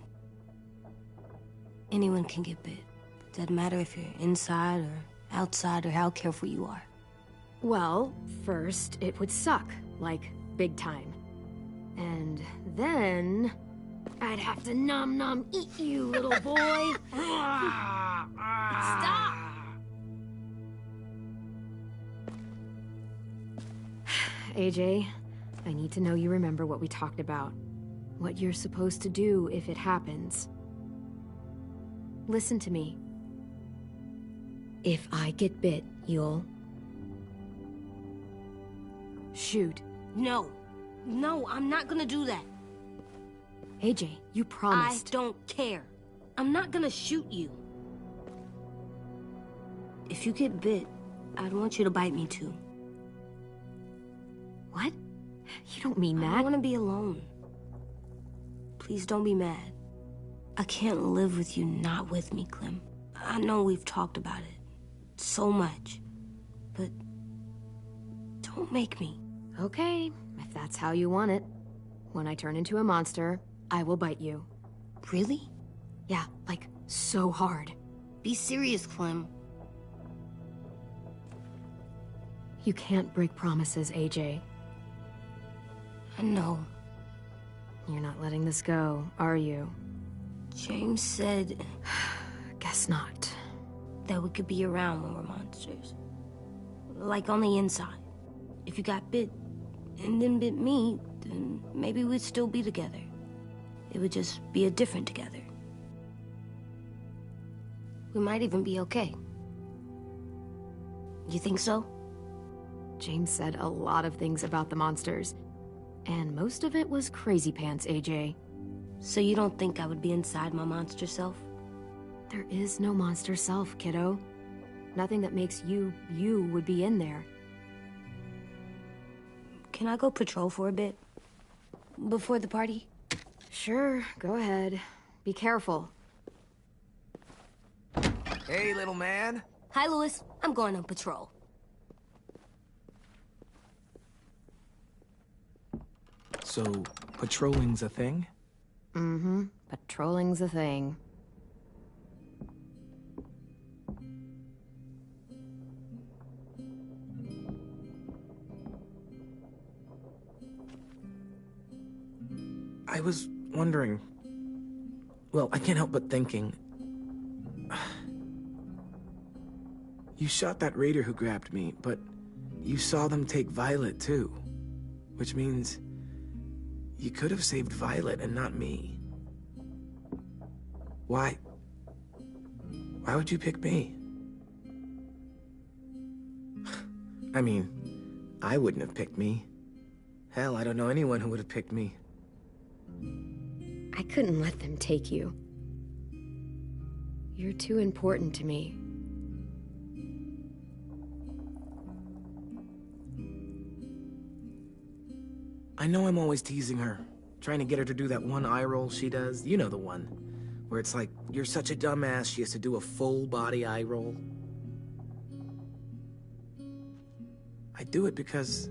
Anyone can get bit. Doesn't matter if you're inside or outside or how careful you are. Well, first, it would suck. Like, big time. And then... I'd have to nom eat you, little boy. Stop! AJ, I need to know you remember what we talked about. What you're supposed to do if it happens. Listen to me. If I get bit, you'll... shoot. No. No, I'm not gonna do that. AJ, you promised. I don't care. I'm not gonna shoot you. If you get bit, I'd want you to bite me too. What? You don't mean that. I want to be alone. Please don't be mad. I can't live with you not with me, Clem. I know we've talked about it so much, but don't make me. Okay, if that's how you want it. When I turn into a monster, I will bite you. Really? Yeah, like, so hard. Be serious, Clem. You can't break promises, AJ. I know. You're not letting this go, are you? James said... Guess not. That we could be around when we're monsters. Like on the inside. If you got bit, and then bit me, then maybe we'd still be together. It would just be a different together. We might even be okay. You think so? James said a lot of things about the monsters. And most of it was crazy pants, AJ. So you don't think I would be inside my monster self? There is no monster self, kiddo. Nothing that makes you, you would be in there. Can I go patrol for a bit? Before the party? Sure, go ahead. Be careful. Hey, little man. Hi, Louis. I'm going on patrol. So, patrolling's a thing? Mm-hmm. Patrolling's a thing. I was wondering... Well, I can't help but thinking... You shot that raider who grabbed me, but you saw them take Violet too. Which means... you could have saved Violet and not me. Why? Why would you pick me? I mean, I wouldn't have picked me. Hell, I don't know anyone who would have picked me. I couldn't let them take you. You're too important to me. I know I'm always teasing her, trying to get her to do that one eye roll she does. You know the one, where it's like, you're such a dumbass, she has to do a full body eye roll. I do it because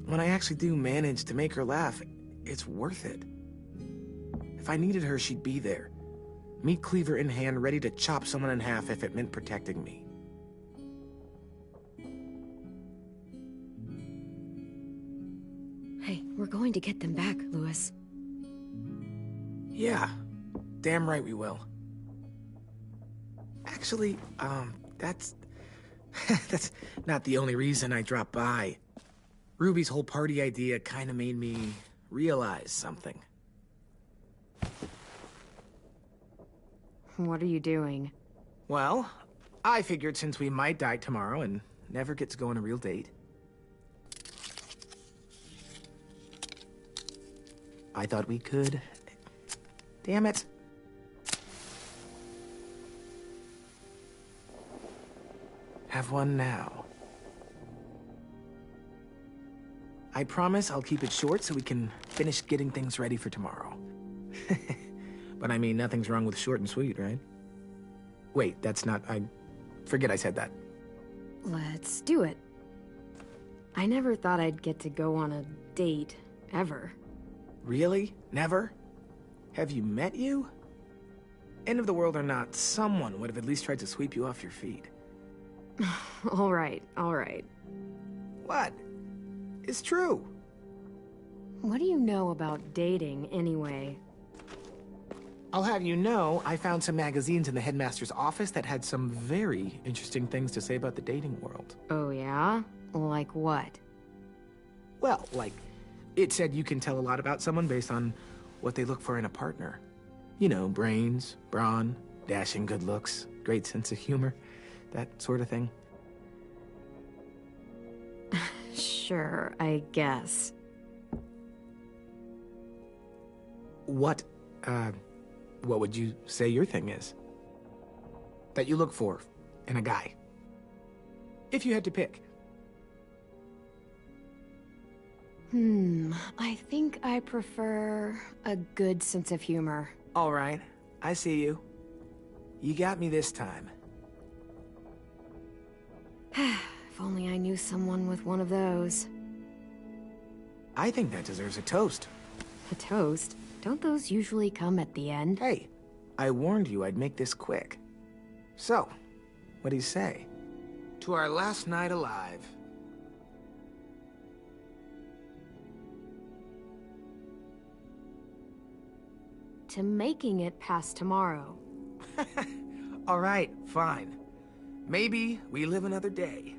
when I actually do manage to make her laugh, it's worth it. If I needed her, she'd be there. Meat cleaver in hand, ready to chop someone in half if it meant protecting me. Hey, we're going to get them back, Louis. Yeah, damn right we will. Actually, that's... that's not the only reason I dropped by. Ruby's whole party idea kind of made me realize something. What are you doing? Well, I figured since we might die tomorrow and never get to go on a real date, I thought we could... Damn it. Have one now. I promise I'll keep it short so we can finish getting things ready for tomorrow. But I mean, nothing's wrong with short and sweet, right? Wait, that's not... I forget I said that. Let's do it. I never thought I'd get to go on a date, ever. Really? Never? Have you met you? End of the world or not, someone would have at least tried to sweep you off your feet. All right, all right. What? It's true. What do you know about dating, anyway? I'll have you know, I found some magazines in the headmaster's office that had some very interesting things to say about the dating world. Oh, yeah? Like what? Well, like, it said you can tell a lot about someone based on what they look for in a partner. You know, brains, brawn, dashing good looks, great sense of humor, that sort of thing. Sure, I guess. What would you say your thing is? That you look for in a guy? If you had to pick. I think I prefer a good sense of humor. All right, I see you. You got me this time. If only I knew someone with one of those. I think that deserves a toast. A toast? Don't those usually come at the end? Hey, I warned you I'd make this quick. So, what do you say? To our last night alive. To making it past tomorrow. All right, fine. Maybe we live another day.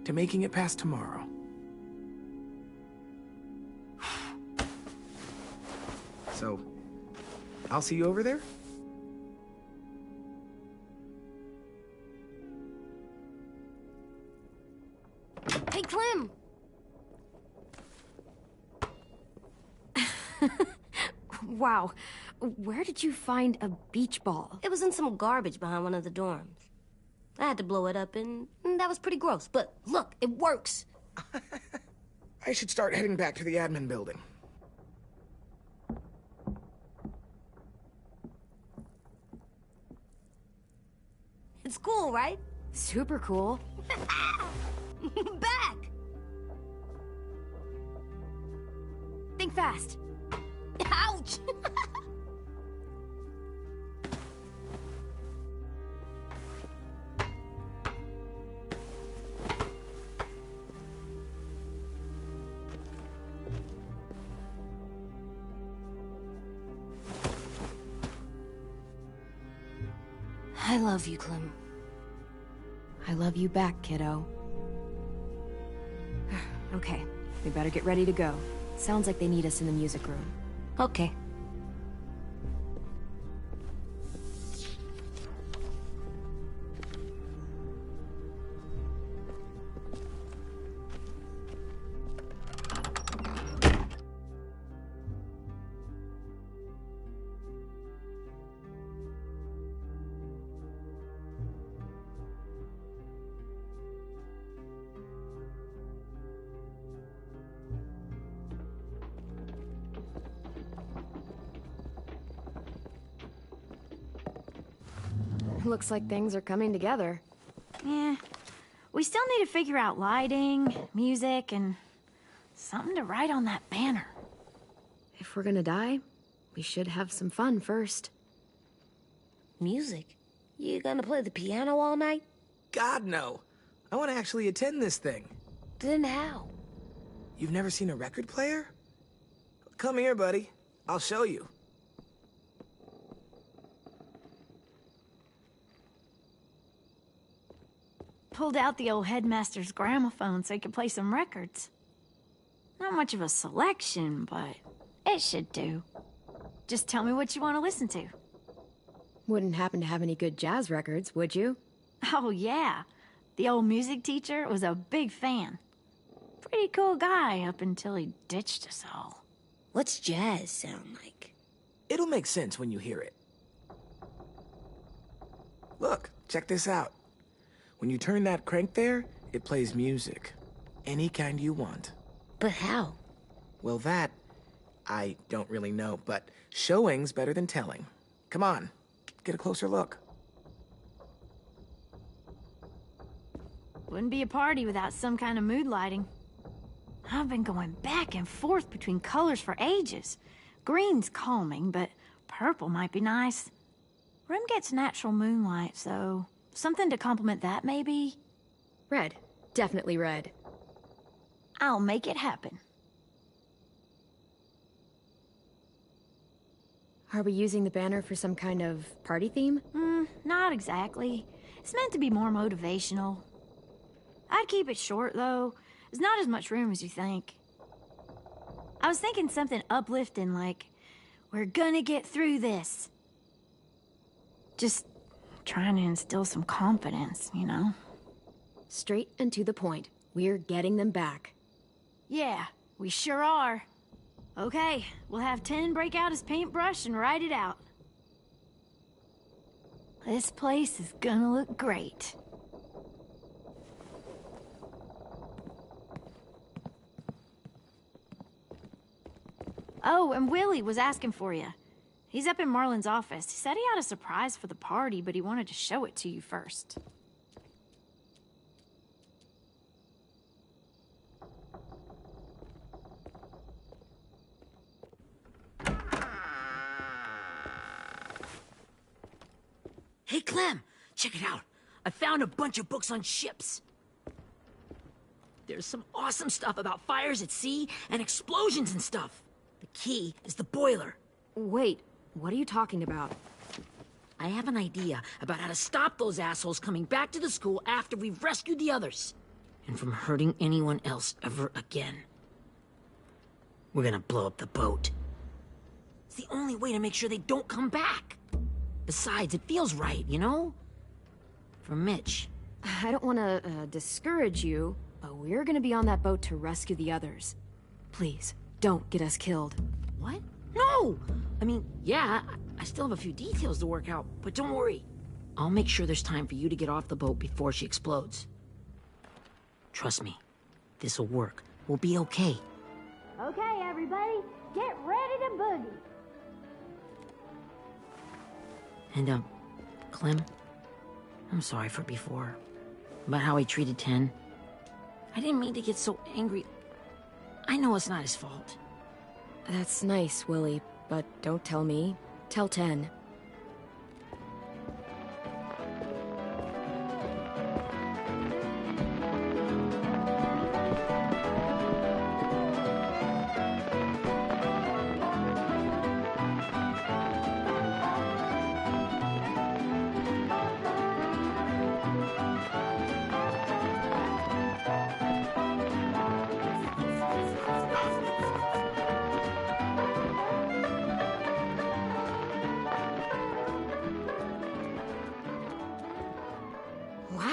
To making it past tomorrow. So, I'll see you over there? Hey, Clem! Wow, where did you find a beach ball? It was in some garbage behind one of the dorms. I had to blow it up, and that was pretty gross. But look, it works. I should start heading back to the admin building. It's cool, right? Super cool. Back! Think fast. Ouch! I love you, Clem. I love you back, kiddo. Okay, we better get ready to go. Sounds like they need us in the music room. Okay. Looks like things are coming together. Yeah. We still need to figure out lighting, music, and something to write on that banner. If we're gonna die, we should have some fun first. Music? You gonna play the piano all night? God, no. I want to actually attend this thing. Then how? You've never seen a record player? Come here, buddy. I'll show you. Pulled out the old headmaster's gramophone so he could play some records. Not much of a selection, but it should do. Just tell me what you want to listen to. Wouldn't happen to have any good jazz records, would you? Oh, yeah. The old music teacher was a big fan. Pretty cool guy up until he ditched us all. What's jazz sound like? It'll make sense when you hear it. Look, check this out. When you turn that crank there, it plays music. Any kind you want. But how? Well, that, I don't really know, but showing's better than telling. Come on, get a closer look. Wouldn't be a party without some kind of mood lighting. I've been going back and forth between colors for ages. Green's calming, but purple might be nice. Room gets natural moonlight, so something to complement that, maybe? Red. Definitely red. I'll make it happen. Are we using the banner for some kind of party theme? Not exactly. It's meant to be more motivational. I'd keep it short, though. There's not as much room as you think. I was thinking something uplifting like, we're gonna get through this. Just trying to instill some confidence, you know? Straight and to the point. We're getting them back. Yeah, we sure are. Okay, we'll have 10 break out his paintbrush and write it out. This place is gonna look great. Oh, and Willie was asking for you. He's up in Marlin's office. He said he had a surprise for the party, but he wanted to show it to you first. Hey, Clem, check it out. I found a bunch of books on ships. There's some awesome stuff about fires at sea and explosions and stuff. The key is the boiler. Wait, what are you talking about? I have an idea about how to stop those assholes coming back to the school after we've rescued the others. And from hurting anyone else ever again. We're gonna blow up the boat. It's the only way to make sure they don't come back. Besides, it feels right, you know? For Mitch. I don't want to discourage you, but we're gonna be on that boat to rescue the others. Please, don't get us killed. What? No! I mean, yeah, I still have a few details to work out, but don't worry. I'll make sure there's time for you to get off the boat before she explodes. Trust me, this'll work. We'll be okay. Okay, everybody, get ready to boogie. And, Clem, I'm sorry for before. About how he treated Ten. I didn't mean to get so angry. I know it's not his fault. That's nice, Willie, but don't tell me. Tell 10.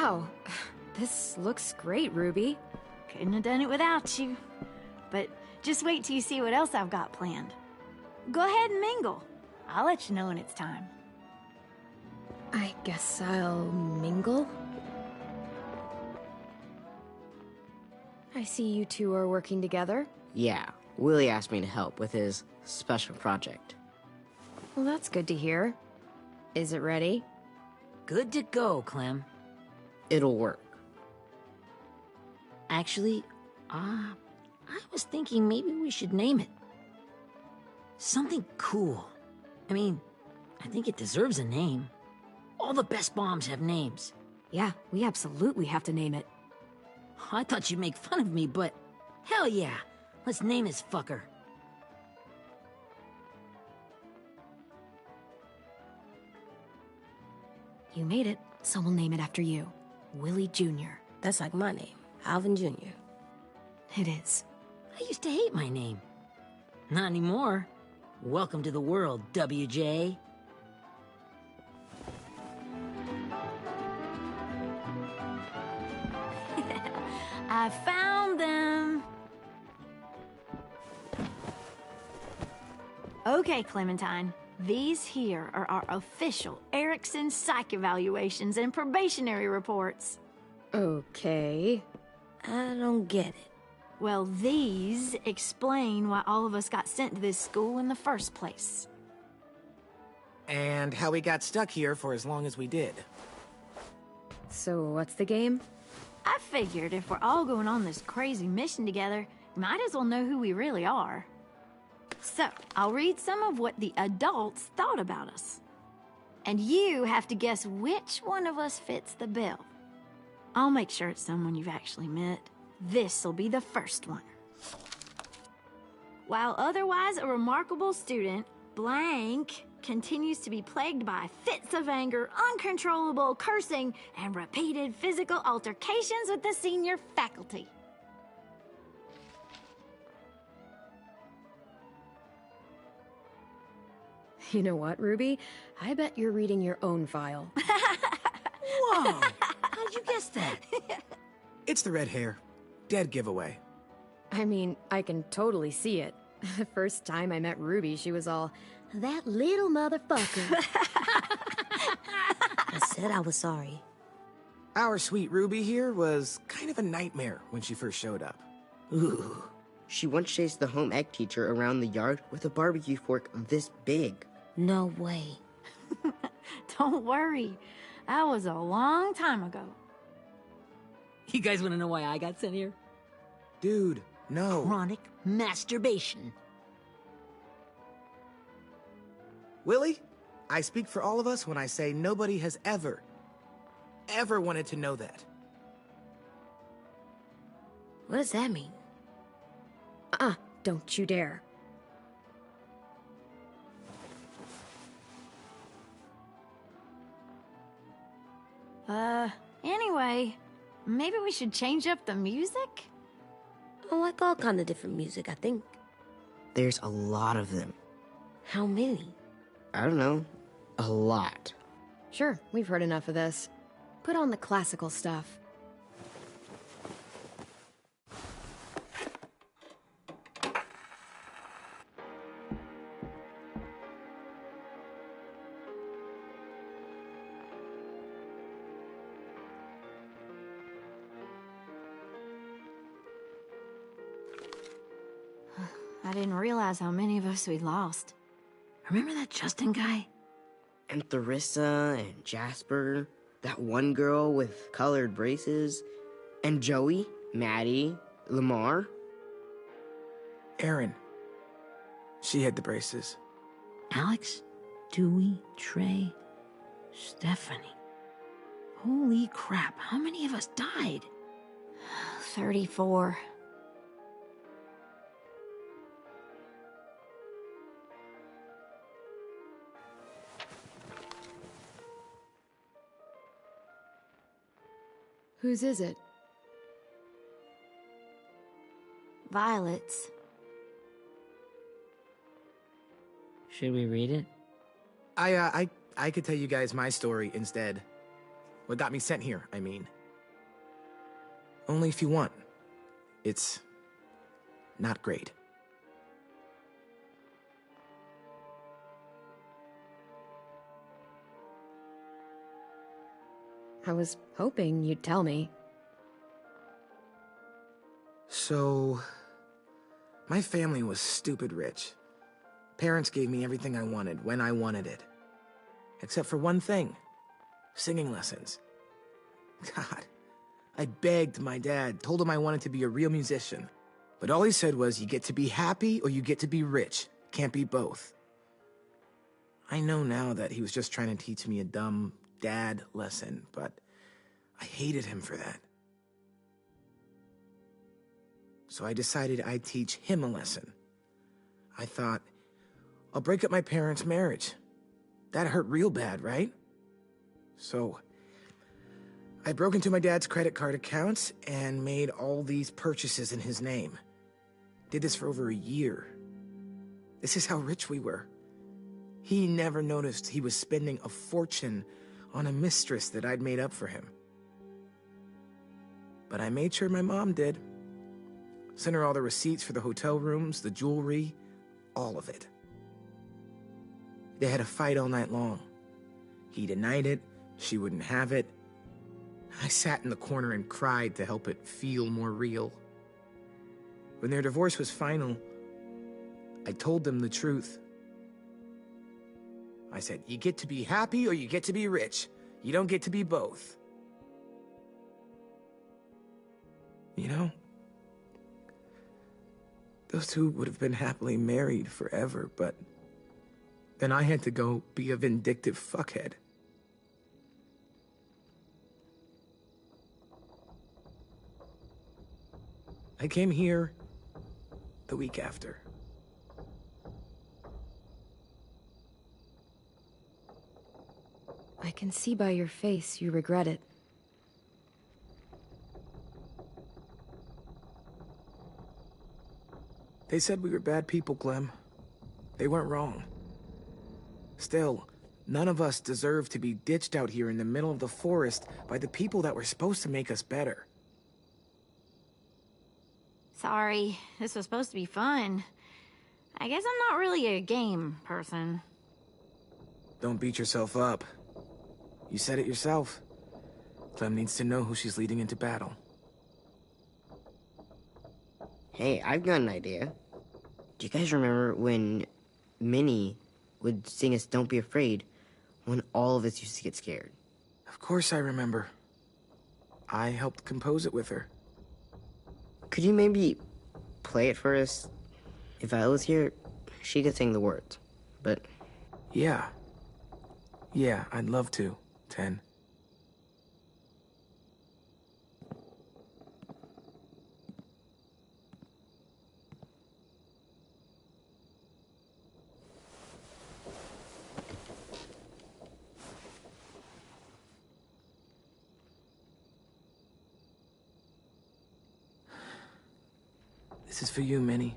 Wow, this looks great, Ruby. Couldn't have done it without you. But just wait till you see what else I've got planned. Go ahead and mingle. I'll let you know when it's time. I guess I'll mingle? I see you two are working together. Yeah, Willie asked me to help with his special project. Well, that's good to hear. Is it ready? Good to go, Clem. It'll work. Actually, I was thinking maybe we should name it. Something cool. I mean, I think it deserves a name. All the best bombs have names. Yeah, we absolutely have to name it. I thought you'd make fun of me, but hell yeah. Let's name this fucker. You made it, so we'll name it after you. Willie Jr. That's like my name, Alvin Jr. It is. I used to hate my name. Not anymore. Welcome to the world, WJ. I found them. Okay, Clementine. These here are our official Erickson psych evaluations and probationary reports. Okay. I don't get it. Well, these explain why all of us got sent to this school in the first place. And how we got stuck here for as long as we did. So what's the game? I figured if we're all going on this crazy mission together, might as well know who we really are. So, I'll read some of what the adults thought about us. And you have to guess which one of us fits the bill. I'll make sure it's someone you've actually met. This'll be the first one. While otherwise a remarkable student, blank continues to be plagued by fits of anger, uncontrollable cursing, and repeated physical altercations with the senior faculty. You know what, Ruby? I bet you're reading your own file. Whoa! How'd you guess that? It's the red hair. Dead giveaway. I mean, I can totally see it. The first time I met Ruby, she was all, "That little motherfucker." I said I was sorry. Our sweet Ruby here was kind of a nightmare when she first showed up. Ooh. She once chased the home ec teacher around the yard with a barbecue fork this big. No way. Don't worry. That was a long time ago. You guys want to know why I got sent here? Dude, no. Chronic masturbation. Willie, I speak for all of us when I say nobody has ever wanted to know that. What does that mean? Don't you dare. Anyway, maybe we should change up the music? I like all kind of different music, I think. There's a lot of them. How many? I don't know. A lot. Sure, we've heard enough of this. Put on the classical stuff. I didn't realize how many of us we'd lost. Remember that Justin guy? And Theresa and Jasper, that one girl with colored braces, and Joey, Maddie, Lamar. Erin. She had the braces. Alex, Dewey, Trey, Stephanie. Holy crap, how many of us died? 34. Whose is it? Violet's. Should we read it? I could tell you guys my story instead. What got me sent here, I mean. Only if you want. It's not great. I was hoping you'd tell me. So, my family was stupid rich. Parents gave me everything I wanted when I wanted it. Except for one thing. Singing lessons. God, I begged my dad, told him I wanted to be a real musician. But all he said was, you get to be happy or you get to be rich. Can't be both. I know now that he was just trying to teach me a dumb dad lesson, but I hated him for that. So I decided I'd teach him a lesson. I thought, I'll break up my parents' marriage. That hurt real bad, right? So I broke into my dad's credit card accounts and made all these purchases in his name. Did this for over a year. This is how rich we were. He never noticed he was spending a fortune on a mistress that I'd made up for him. But I made sure my mom did. Sent her all the receipts for the hotel rooms, the jewelry, all of it. They had a fight all night long. He denied it, she wouldn't have it. I sat in the corner and cried to help it feel more real. When their divorce was final, I told them the truth. I said, you get to be happy or you get to be rich. You don't get to be both. You know, those two would have been happily married forever, but then I had to go be a vindictive fuckhead. I came here the week after. I can see by your face you regret it. They said we were bad people, Clem. They weren't wrong. Still, none of us deserve to be ditched out here in the middle of the forest by the people that were supposed to make us better. Sorry, this was supposed to be fun. I guess I'm not really a game person. Don't beat yourself up. You said it yourself. Clem needs to know who she's leading into battle. Hey, I've got an idea. Do you guys remember when Minnie would sing us Don't Be Afraid when all of us used to get scared? Of course I remember. I helped compose it with her. Could you maybe play it for us? If I was here, she could sing the words, but... Yeah, I'd love to, Ten. This is for you, Minnie.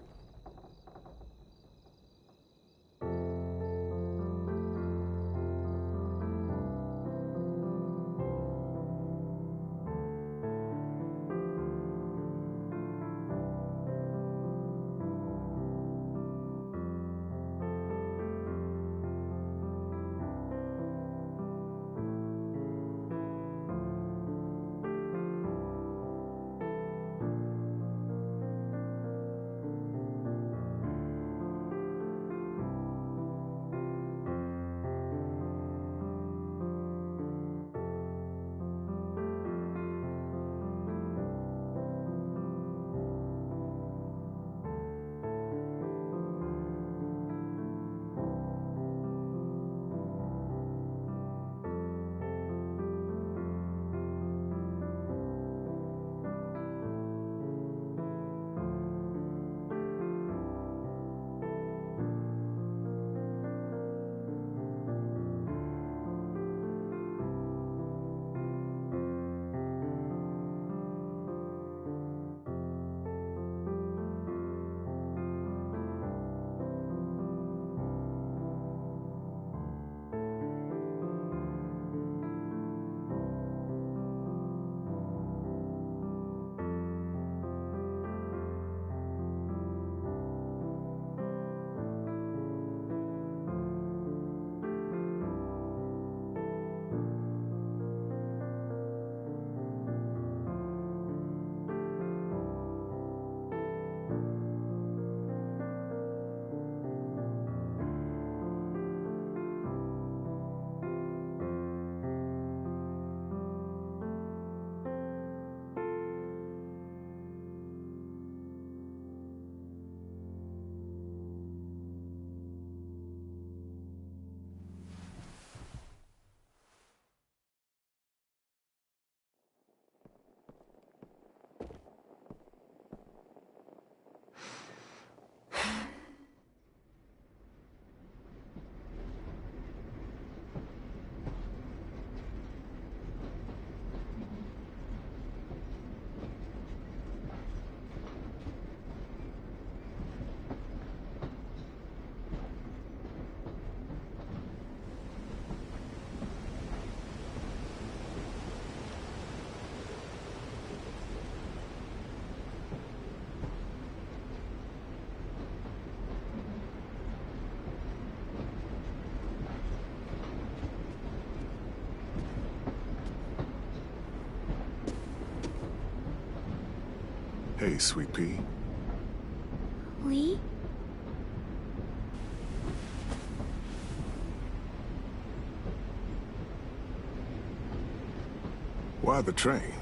Hey, Sweet Pea. Lee? Why the train?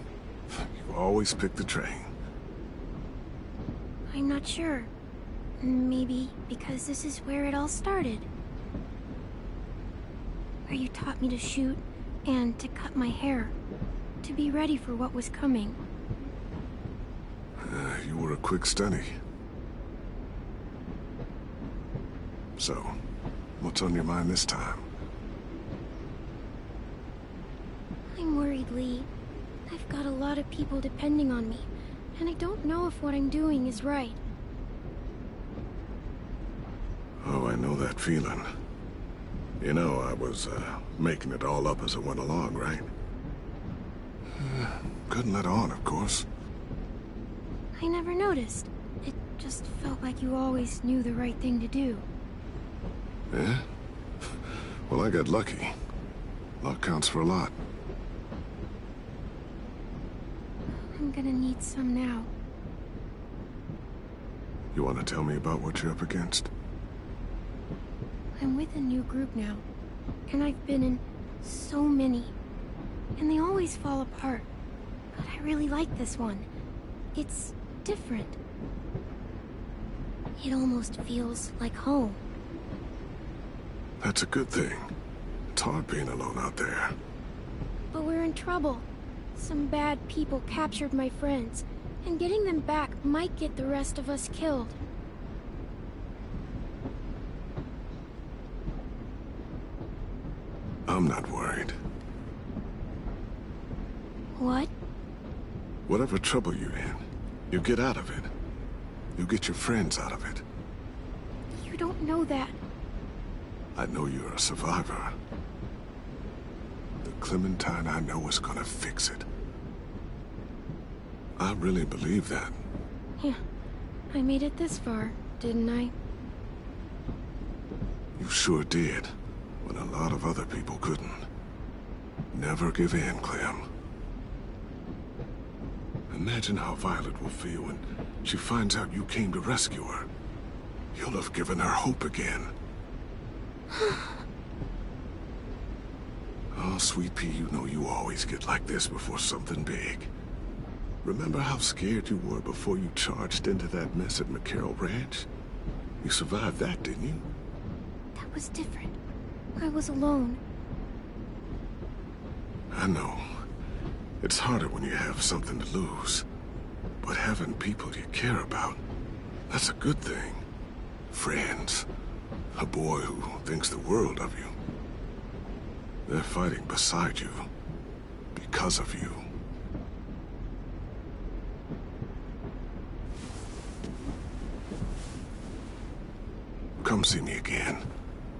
You always pick the train. I'm not sure. Maybe because this is where it all started. Where you taught me to shoot and to cut my hair. To be ready for what was coming. You were a quick study. So, what's on your mind this time? I'm worried, Lee. I've got a lot of people depending on me, and I don't know if what I'm doing is right. Oh, I know that feeling. You know, I was, making it all up as I went along, right? Couldn't let on, of course. I never noticed. It just felt like you always knew the right thing to do. Yeah? Well, I got lucky. Luck counts for a lot. I'm gonna need some now. You want to tell me about what you're up against? I'm with a new group now, and I've been in so many. And they always fall apart. But I really like this one. It's different. It almost feels like home. That's a good thing. It's hard being alone out there. But we're in trouble. Some bad people captured my friends, and getting them back might get the rest of us killed. I'm not worried. What? Whatever trouble you're in, you get out of it. You get your friends out of it. You don't know that. I know you're a survivor. The Clementine I know is gonna fix it. I really believe that. Yeah, I made it this far, didn't I? You sure did, when a lot of other people couldn't. Never give in, Clem. Imagine how Violet will feel when she finds out you came to rescue her. You'll have given her hope again. Oh, Sweet Pea, you know you always get like this before something big. Remember how scared you were before you charged into that mess at McCarroll Ranch? You survived that, didn't you? That was different. I was alone. I know. It's harder when you have something to lose. But having people you care about, that's a good thing. Friends. A boy who thinks the world of you. They're fighting beside you. Because of you. Come see me again.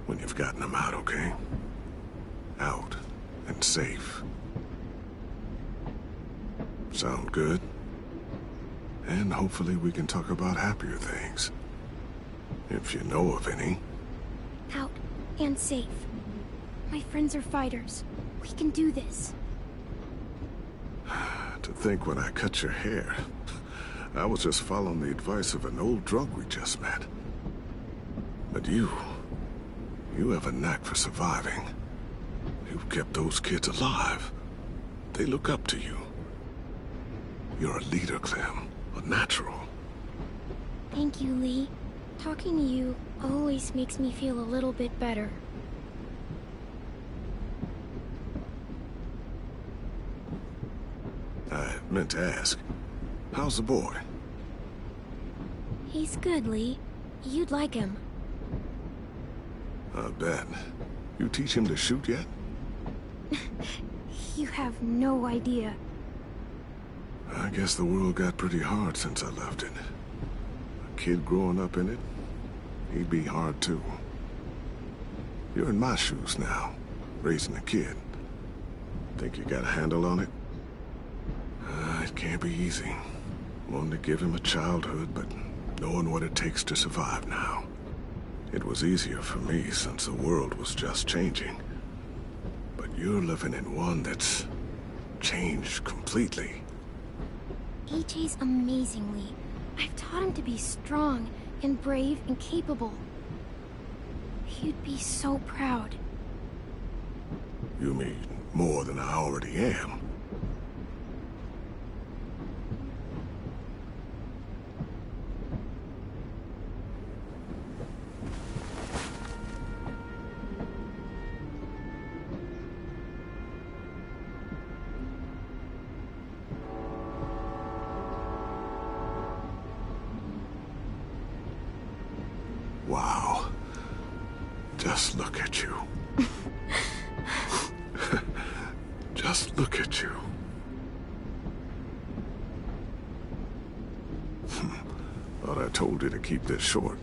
When you've gotten them out, okay? Out. And safe. Sound good? And hopefully we can talk about happier things. If you know of any. Out and safe. My friends are fighters. We can do this. To think when I cut your hair, I was just following the advice of an old drunk we just met. But you have a knack for surviving. You've kept those kids alive. They look up to you. You're a leader, Clem. A natural. Thank you, Lee. Talking to you always makes me feel a little bit better. I meant to ask, how's the boy? He's good, Lee. You'd like him. I bet. You teach him to shoot yet? You have no idea. I guess the world got pretty hard since I left it. A kid growing up in it, he'd be hard too. You're in my shoes now, raising a kid. Think you got a handle on it? It can't be easy. Wanting to give him a childhood, but knowing what it takes to survive now. It was easier for me since the world was just changing. But you're living in one that's changed completely. AJ's amazingly. I've taught him to be strong and brave and capable. He'd be so proud. You mean more than I already am? Wow. Just look at you. Just look at you. Thought I told you to keep this short.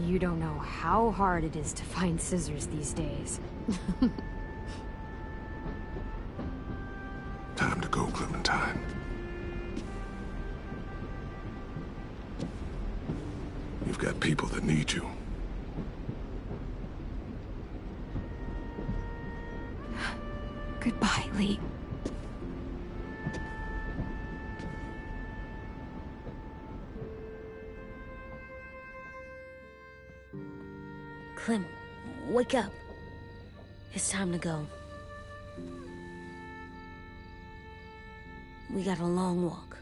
You don't know how hard it is to find scissors these days. Time to go, Clementine. You've got people that need you. Goodbye, Lee. Clem, wake up. It's time to go. We got a long walk.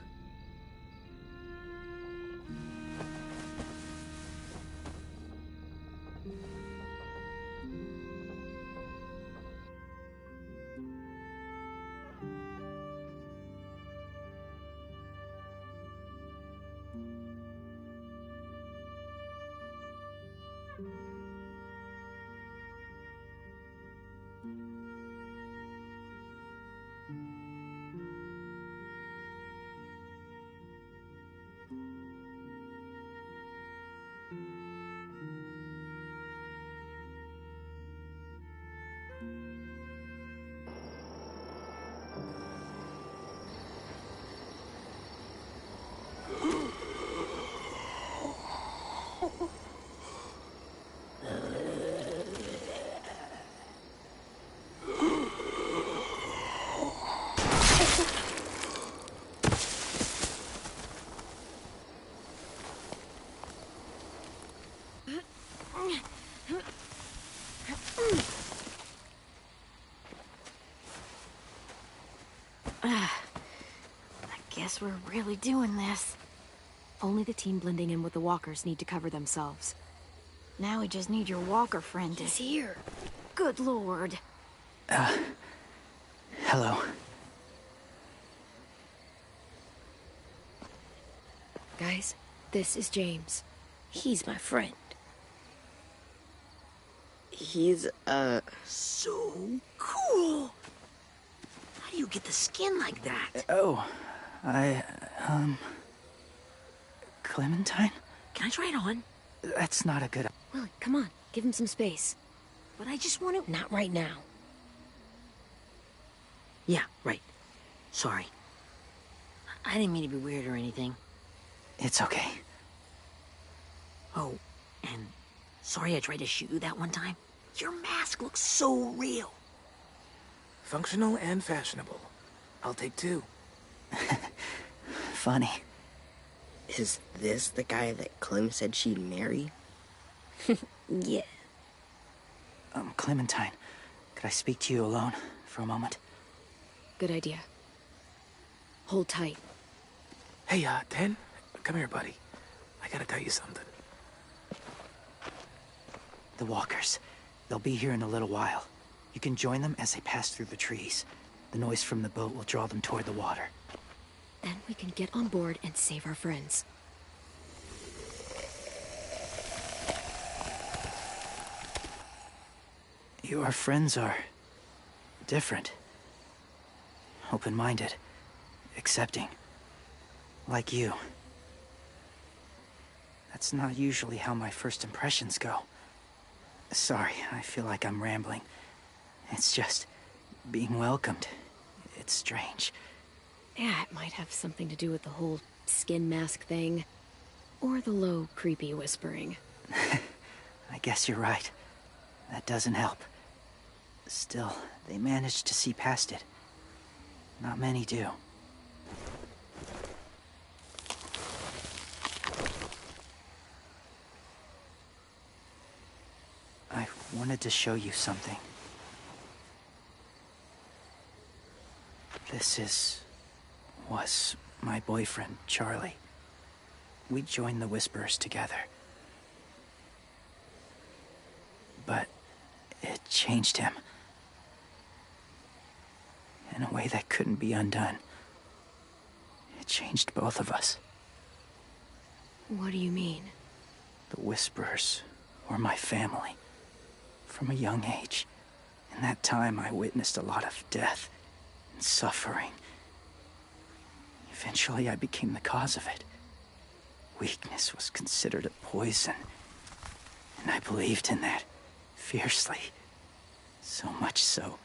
Guess we're really doing this. Only the team blending in with the walkers need to cover themselves. Now we just need your walker friend to... He's here. Good lord. Hello. Guys, this is James. He's my friend. He's, So cool! How do you get the skin like that? Oh, Clementine? Can I try it on? That's not a good... Willie, come on. Give him some space. But I just want to... Not right now. Yeah, right. Sorry. I didn't mean to be weird or anything. It's okay. Oh, and sorry I tried to shoot you that one time. Your mask looks so real. Functional and fashionable. I'll take two. Funny. is this the guy that Clem said she'd marry? Yeah. Clementine, could I speak to you alone for a moment? Good idea. Hold tight. Hey, Ten, come here, buddy. I gotta tell you something. The walkers. They'll be here in a little while. You can join them as they pass through the trees. The noise from the boat will draw them toward the water. Then we can get on board and save our friends. Your friends are... different. Open-minded. Accepting. Like you. That's not usually how my first impressions go. Sorry, I feel like I'm rambling. It's just... being welcomed. It's strange. Yeah, it might have something to do with the whole skin mask thing. Or the low, creepy whispering. I guess you're right. That doesn't help. Still, they managed to see past it. Not many do. wanted to show you something. Was my boyfriend, Charlie. We joined the Whisperers together. But it changed him. In a way that couldn't be undone. It changed both of us. What do you mean? The Whisperers were my family. From a young age. In that time, I witnessed a lot of death and suffering. Eventually, I became the cause of it. Weakness was considered a poison. And I believed in that, fiercely. So much so,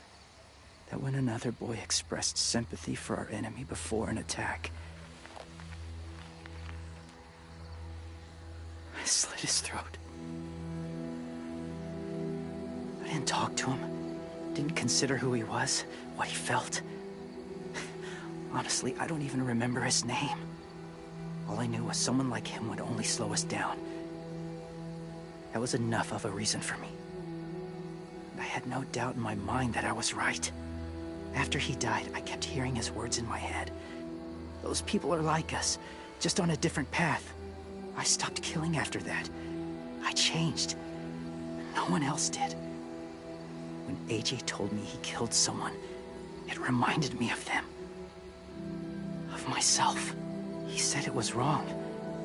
that when another boy expressed sympathy for our enemy before an attack, I slit his throat. I didn't talk to him. Didn't consider who he was, what he felt. Honestly, I don't even remember his name. All I knew was someone like him would only slow us down. That was enough of a reason for me. I had no doubt in my mind that I was right. After he died, I kept hearing his words in my head. Those people are like us, just on a different path. I stopped killing after that. I changed. No one else did. When AJ told me he killed someone, it reminded me of them. Of myself. He said it was wrong,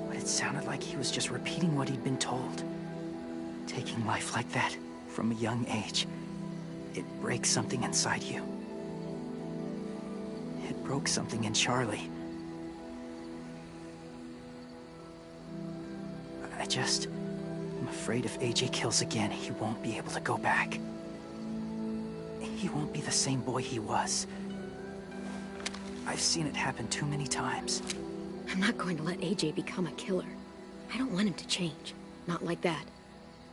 but it sounded like he was just repeating what he'd been told. Taking life like that, from a young age, it breaks something inside you. It broke something in Charlie. I'm afraid if AJ kills again, he won't be able to go back. He won't be the same boy he was. I've seen it happen too many times. I'm not going to let AJ become a killer. I don't want him to change. Not like that.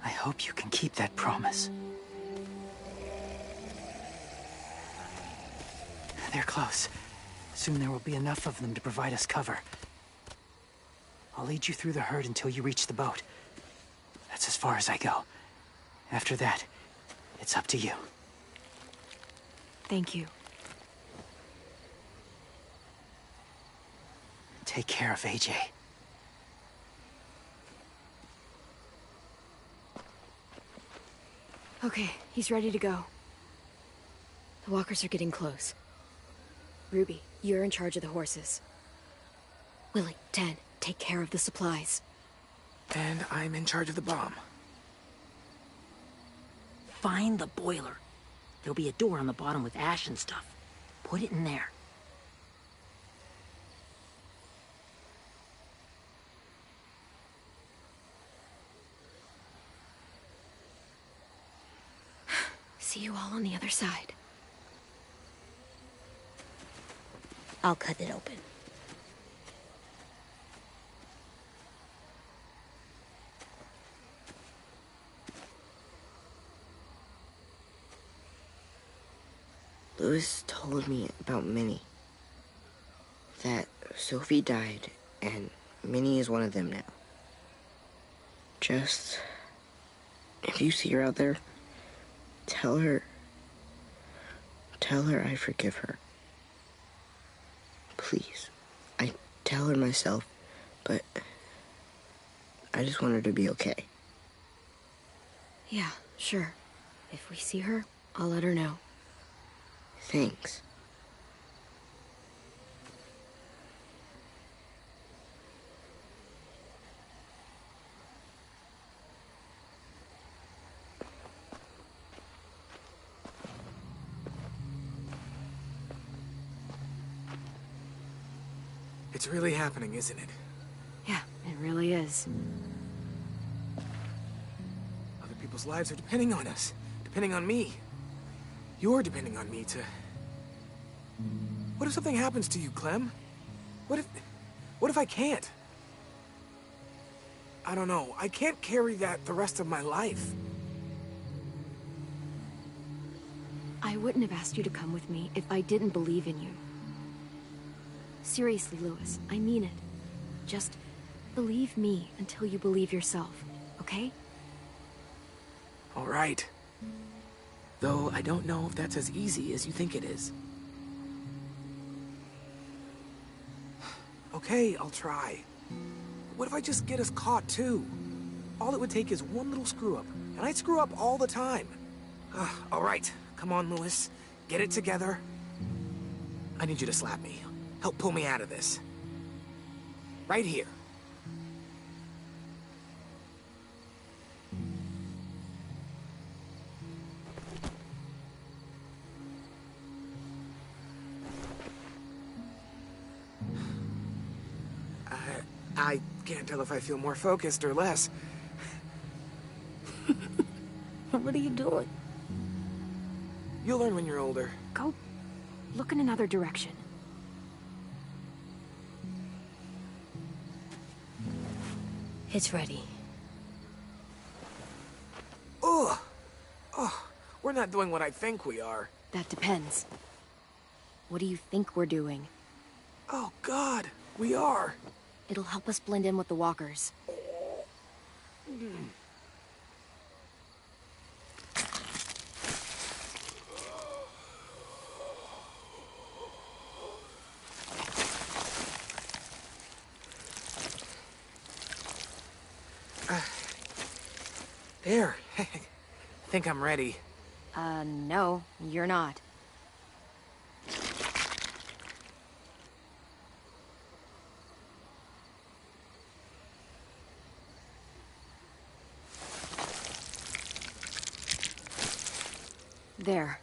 I hope you can keep that promise. They're close. Soon there will be enough of them to provide us cover. I'll lead you through the herd until you reach the boat. That's as far as I go. After that, it's up to you. Thank you. Take care of AJ. Okay, he's ready to go. The walkers are getting close. Ruby, you're in charge of the horses. Willie, Dan, take care of the supplies. And I'm in charge of the bomb. Find the boiler. There'll be a door on the bottom with ash and stuff. Put it in there. See you all on the other side. I'll cut it open. Louis told me about Minnie. That Sophie died, and Minnie is one of them now. Just... if you see her out there, tell her I forgive her. Please. I tell her myself, but I just want her to be okay. Yeah, sure. If we see her, I'll let her know. Thanks. It's really happening, isn't it? Yeah, it really is. Other people's lives are depending on us. Depending on me. You're depending on me to... What if something happens to you, Clem? What if I can't? I don't know. I can't carry that the rest of my life. I wouldn't have asked you to come with me if I didn't believe in you. Seriously, Louis, I mean it. Just believe me until you believe yourself, okay? All right. Though I don't know if that's as easy as you think it is. Okay, I'll try. What if I just get us caught, too? All it would take is one little screw-up, and I'd screw up all the time. All right, come on, Lewis. Get it together. I need you to slap me. Help pull me out of this. Right here. I can't tell if I feel more focused or less. What are you doing? You'll learn when you're older. Go look in another direction. It's ready. Ugh! Oh, we're not doing what I think we are. That depends. What do you think we're doing? Oh, God, we are. It'll help us blend in with the walkers. There. Think I'm ready. No, you're not. There.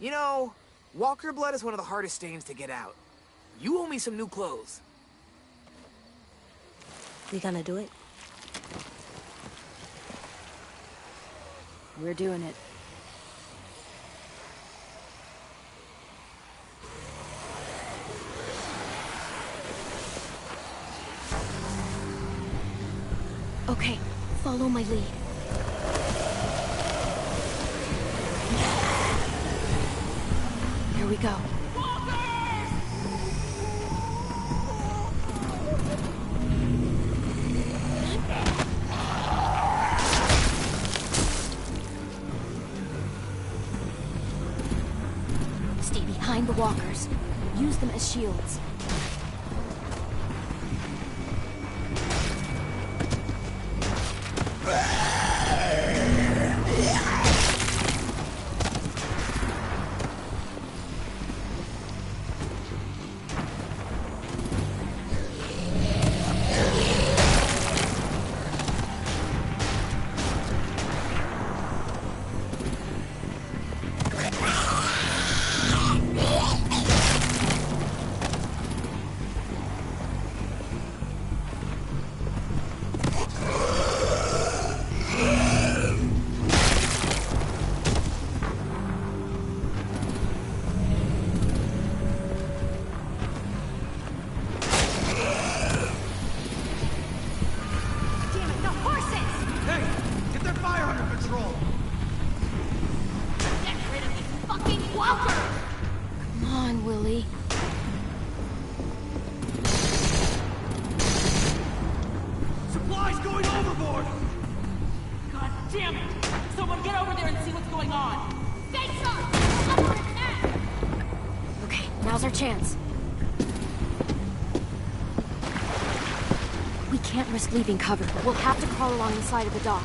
You know, walker blood is one of the hardest stains to get out. You owe me some new clothes. We gonna do it? We're doing it. Okay, follow my lead. Here we go. Stay behind the walkers. Use them as shields. Now's our chance. We can't risk leaving cover. We'll have to crawl along the side of the dock.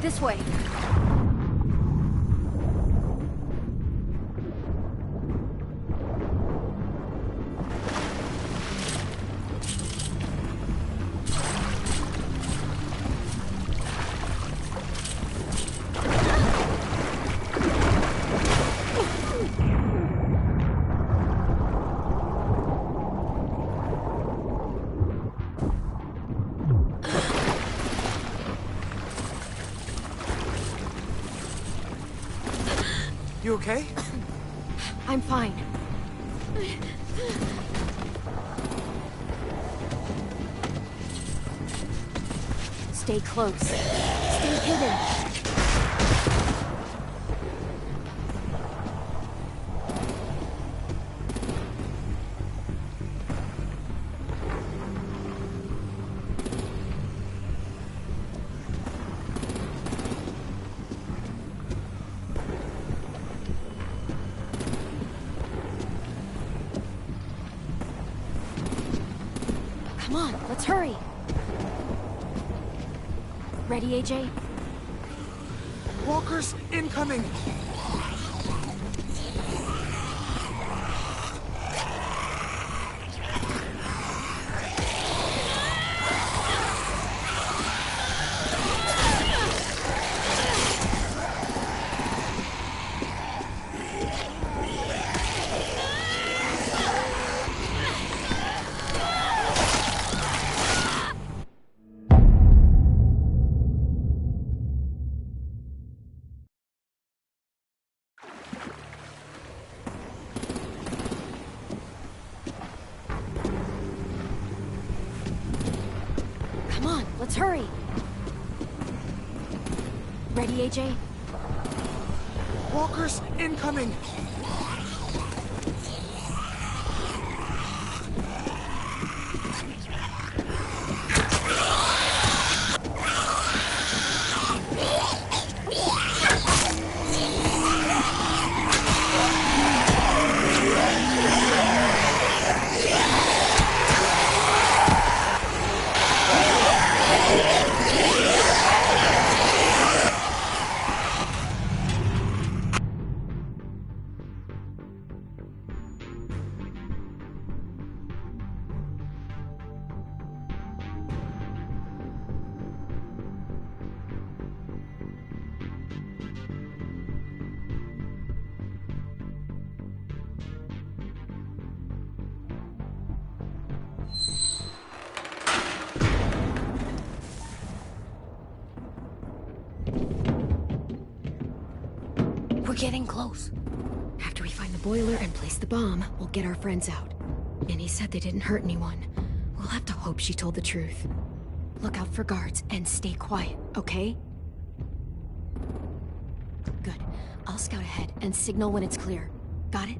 This way. You okay? I'm fine. Stay close. Stay hidden. Come on, let's hurry. Ready, AJ? Walkers incoming! Come on, let's hurry. Ready, AJ? Walkers incoming! We're getting close. After we find the boiler and place the bomb, we'll get our friends out. And he said they didn't hurt anyone. We'll have to hope she told the truth. Look out for guards and stay quiet, okay? Good. I'll scout ahead and signal when it's clear. Got it?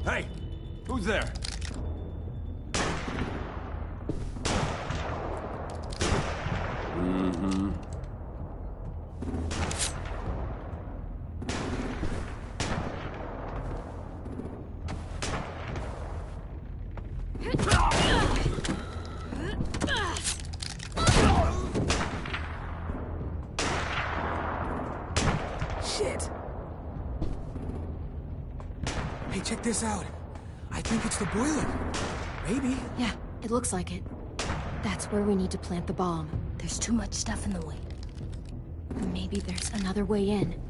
Hey! Who's there? Mm-hmm. Shit! Hey, check this out. I think it's the boiler. Maybe. Yeah, it looks like it. That's where we need to plant the bomb. There's too much stuff in the way. Maybe there's another way in.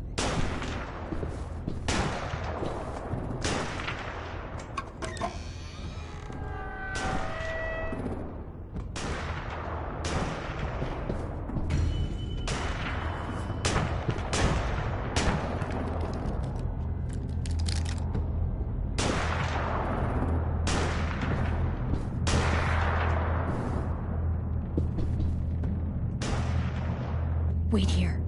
Wait here.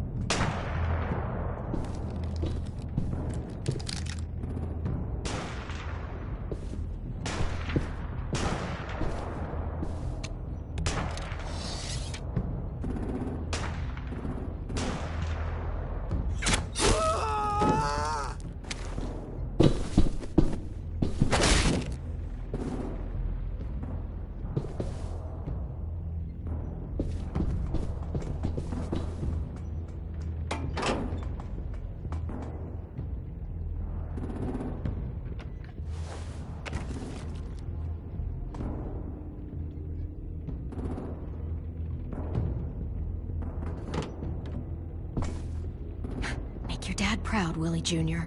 Dad proud, Willie Jr.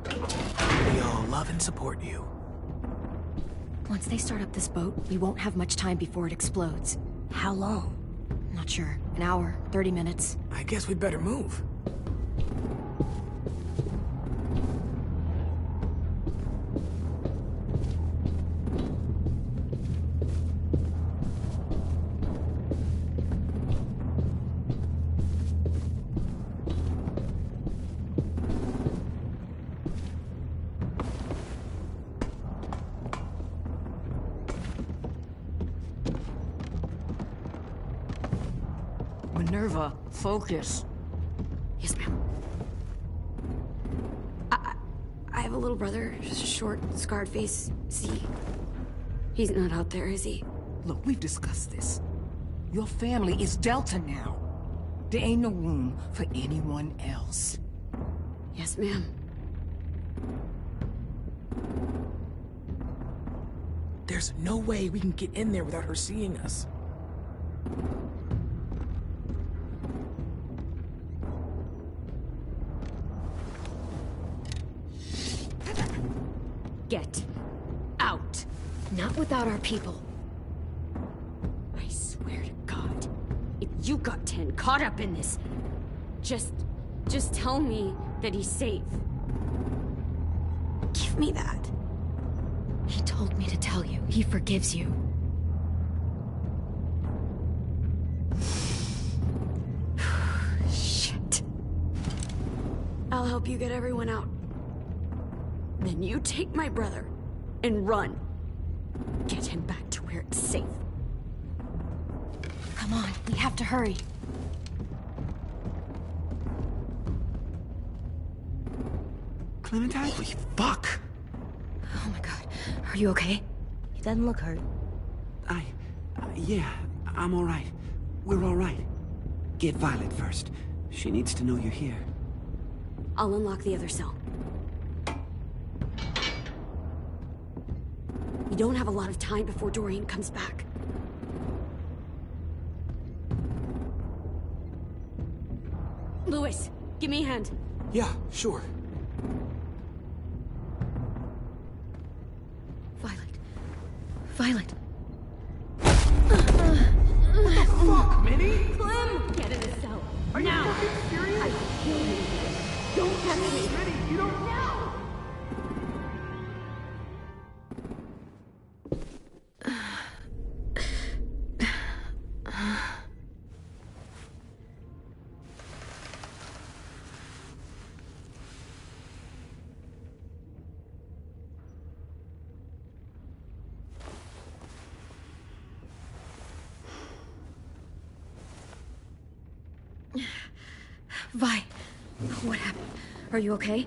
We all love and support you. Once they start up this boat, we won't have much time before it explodes. How long? Not sure. An hour, 30 minutes. I guess we'd better move. Minerva, focus. Yes, ma'am. I have a little brother, just a short, scarred face. See? He's not out there, is he? Look, we've discussed this. Your family is Delta now. There ain't no room for anyone else. Yes, ma'am. There's no way we can get in there without her seeing us. Get out. Not without our people. I swear to God, if you got 10 caught up in this, just tell me that he's safe. Give me that. He told me to tell you. He forgives you. Shit. I'll help you get everyone out. Then you take my brother and run. Get him back to where it's safe. Come on, we have to hurry. Clementine? Holy fuck! Oh my god. Are you okay? He doesn't look hurt. Yeah, I'm all right. We're all right. Get Violet first. She needs to know you're here. I'll unlock the other cell. We don't have a lot of time before Dorian comes back. Lewis, give me a hand. Yeah, sure. Violet. What the fuck, Minnie? Clem! Get in the cell. Are you now. fucking serious? I will kill you. Don't touch me. Minnie, you don't... No! Vi, what happened? Are you okay?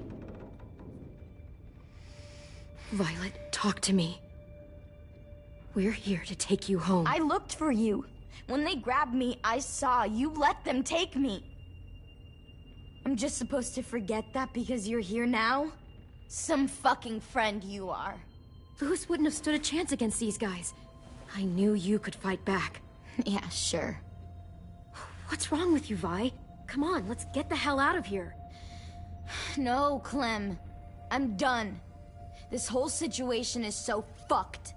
Violet, talk to me. We're here to take you home. I looked for you. When they grabbed me, I saw you let them take me. I'm just supposed to forget that because you're here now? Some fucking friend you are. Lewis wouldn't have stood a chance against these guys. I knew you could fight back. Yeah, sure. What's wrong with you, Vi? Come on, let's get the hell out of here. No, Clem. I'm done. This whole situation is so fucked.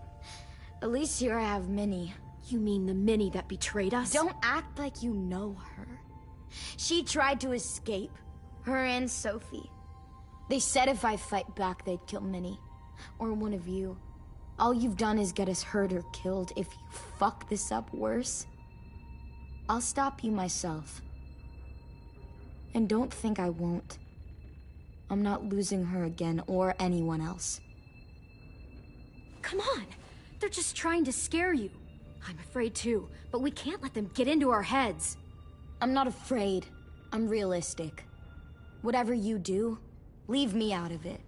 At least here I have Minnie. You mean the Minnie that betrayed us? Don't act like you know her. She tried to escape. Her and Sophie. They said if I fight back, they'd kill Minnie. Or one of you. All you've done is get us hurt or killed. If you fuck this up worse, I'll stop you myself. And don't think I won't. I'm not losing her again, or anyone else. Come on! They're just trying to scare you. I'm afraid too, but we can't let them get into our heads. I'm not afraid. I'm realistic. Whatever you do, leave me out of it.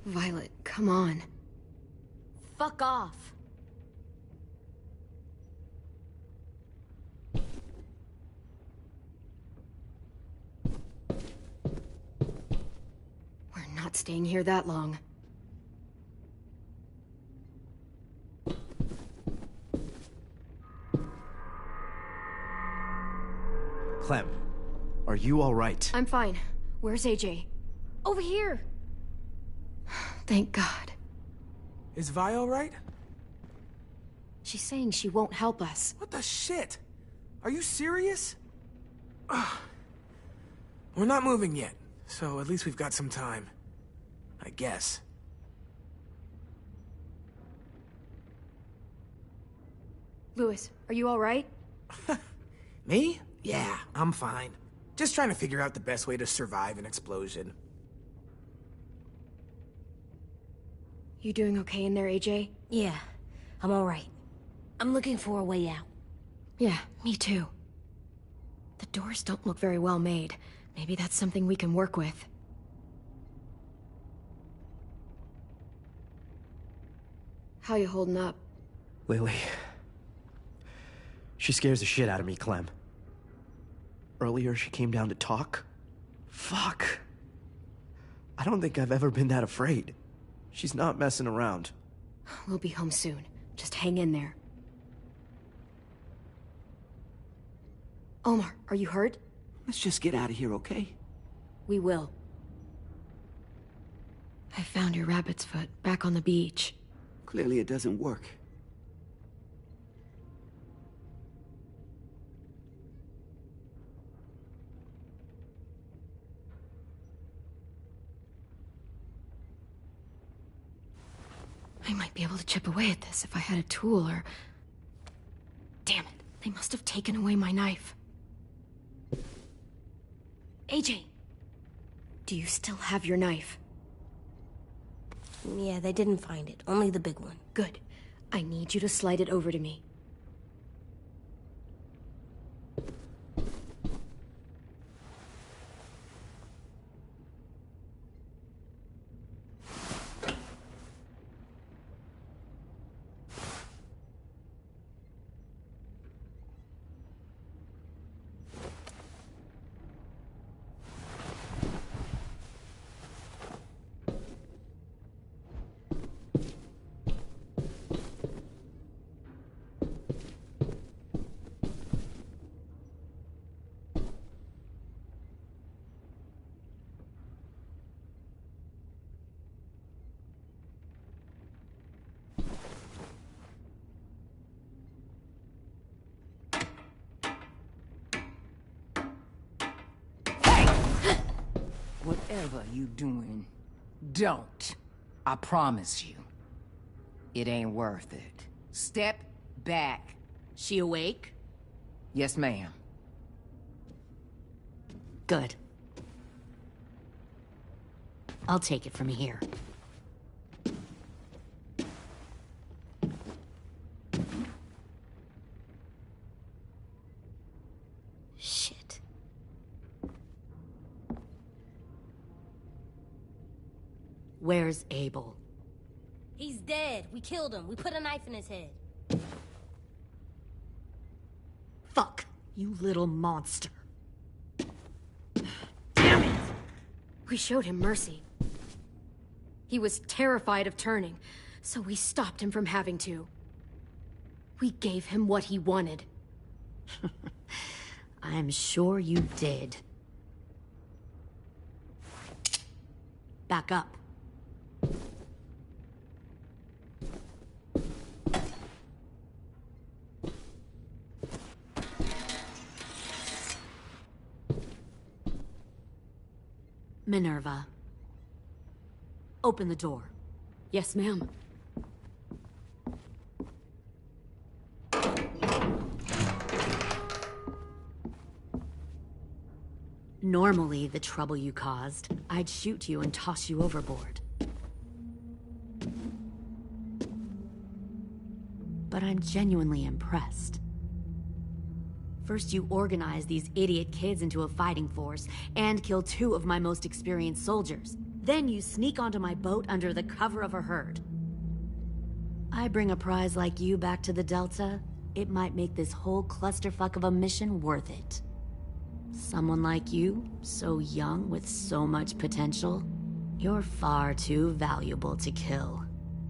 Violet, come on. Fuck off. not staying here that long. Clem, are you all right? I'm fine. Where's AJ? Over here! Thank God. Is Vi all right? She's saying she won't help us. What the shit? Are you serious? Ugh. We're not moving yet, so at least we've got some time. I guess. Louis, are you all right? Me? Yeah, I'm fine. Just trying to figure out the best way to survive an explosion. You doing okay in there, AJ? Yeah, I'm all right. I'm looking for a way out. Yeah, me too. The doors don't look very well made. Maybe that's something we can work with. How you holding up? Lily. She scares the shit out of me, Clem. Earlier, she came down to talk. Fuck. I don't think I've ever been that afraid. She's not messing around. We'll be home soon. Just hang in there. Omar, are you hurt? Let's just get out of here, okay? We will. I found your rabbit's foot back on the beach. Clearly it doesn't work. I might be able to chip away at this if I had a tool or... Damn it, they must have taken away my knife. AJ, do you still have your knife? Yeah, they didn't find it. Only the big one. Good. I need you to slide it over to me. Whatever you doing, don't. I promise you. It ain't worth it. Step back. She awake? Yes, ma'am. Good. I'll take it from here. Shit. Where's Abel? He's dead. We killed him. We put a knife in his head. Fuck, you little monster. Damn it! We showed him mercy. He was terrified of turning, so we stopped him from having to. We gave him what he wanted. I'm sure you did. Back up. Minerva. Open the door. Yes, ma'am. Normally, the trouble you caused, I'd shoot you and toss you overboard. But I'm genuinely impressed. First, you organize these idiot kids into a fighting force and kill 2 of my most experienced soldiers. Then you sneak onto my boat under the cover of a herd. I bring a prize like you back to the Delta, it might make this whole clusterfuck of a mission worth it. Someone like you, so young with so much potential, You're far too valuable to kill.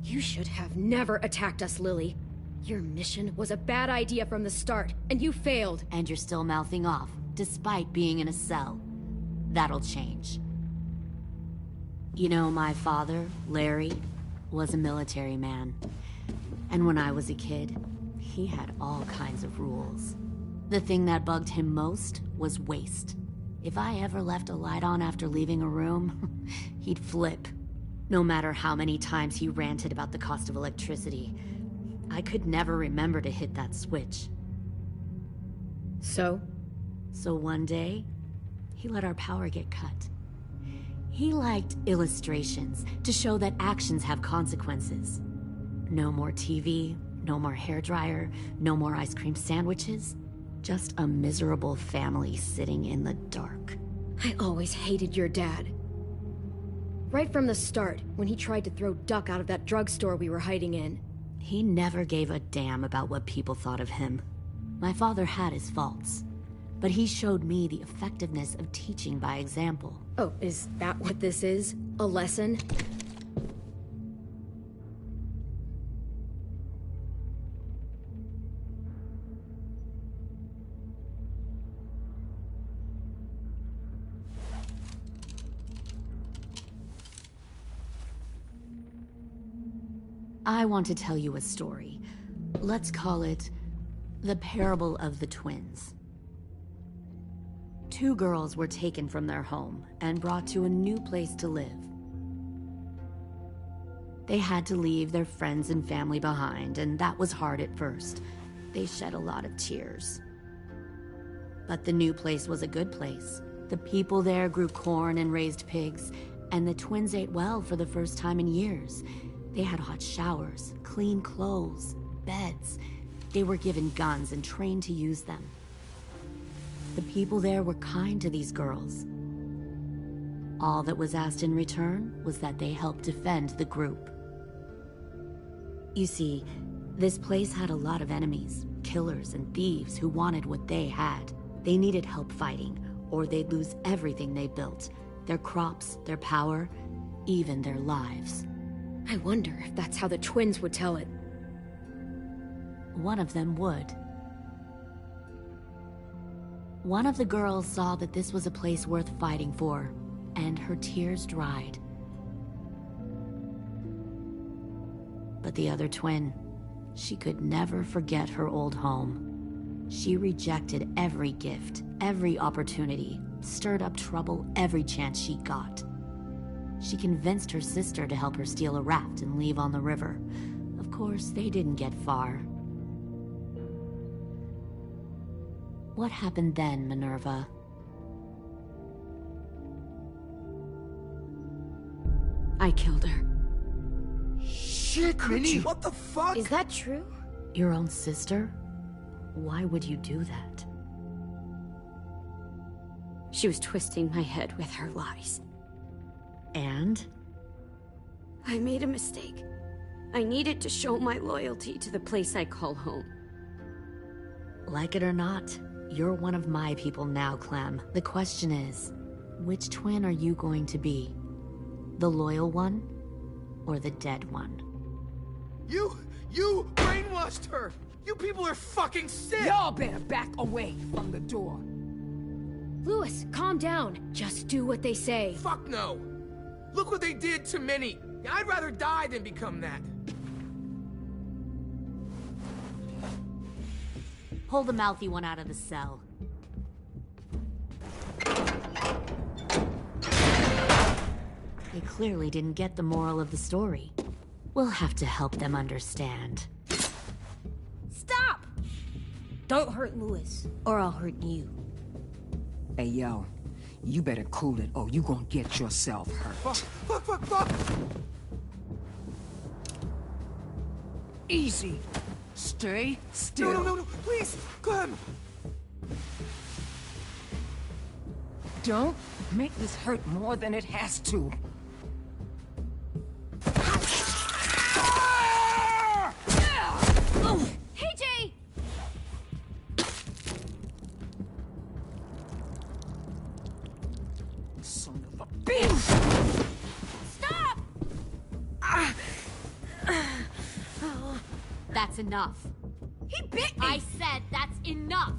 You should have never attacked us, Lily. Your mission was a bad idea from the start, and you failed. And you're still mouthing off, despite being in a cell. That'll change. You know, my father, Larry, was a military man. And when I was a kid, he had all kinds of rules. The thing that bugged him most was waste. If I ever left a light on after leaving a room, he'd flip. No matter how many times he ranted about the cost of electricity, I could never remember to hit that switch. So? So one day, he let our power get cut. He liked illustrations to show that actions have consequences. No more TV, no more hairdryer, no more ice cream sandwiches. Just a miserable family sitting in the dark. I always hated your dad. Right from the start, when he tried to throw Duck out of that drugstore we were hiding in. He never gave a damn about what people thought of him. My father had his faults, but he showed me the effectiveness of teaching by example. Oh, is that what this is? A lesson? I want to tell you a story. Let's call it the Parable of the Twins. Two girls were taken from their home and brought to a new place to live. They had to leave their friends and family behind, and that was hard at first. They shed a lot of tears. But the new place was a good place. The people there grew corn and raised pigs, and the twins ate well for the first time in years. They had hot showers, clean clothes, beds. They were given guns and trained to use them. The people there were kind to these girls. All that was asked in return was that they help defend the group. You see, this place had a lot of enemies, killers and thieves who wanted what they had. They needed help fighting, or they'd lose everything they built. Their crops, their power, even their lives. I wonder if that's how the twins would tell it. One of them would. One of the girls saw that this was a place worth fighting for, and her tears dried. But the other twin, she could never forget her old home. She rejected every gift, every opportunity, stirred up trouble every chance she got. She convinced her sister to help her steal a raft and leave on the river. Of course, they didn't get far. What happened then, Minerva? I killed her. Shit, Minnie! What the fuck? Is that true? Your own sister? Why would you do that? She was twisting my head with her lies. And? I made a mistake. I needed to show my loyalty to the place I call home. Like it or not, you're one of my people now, Clem. The question is, which twin are you going to be? The loyal one, or the dead one? You brainwashed her! You people are fucking sick! Y'all better back away from the door. Louis, calm down. Just do what they say. Fuck no! Look what they did to Minnie. I'd rather die than become that. Pull the mouthy one out of the cell. They clearly didn't get the moral of the story. We'll have to help them understand. Stop! Don't hurt Louis, or I'll hurt you. Hey, yo. You better cool it, or you gonna get yourself hurt. Fuck! Easy. Stay still. No, please, Clem! Don't make this hurt more than it has to. Hey, Jay! Son of a bitch! That's enough. He bit me! I said that's enough!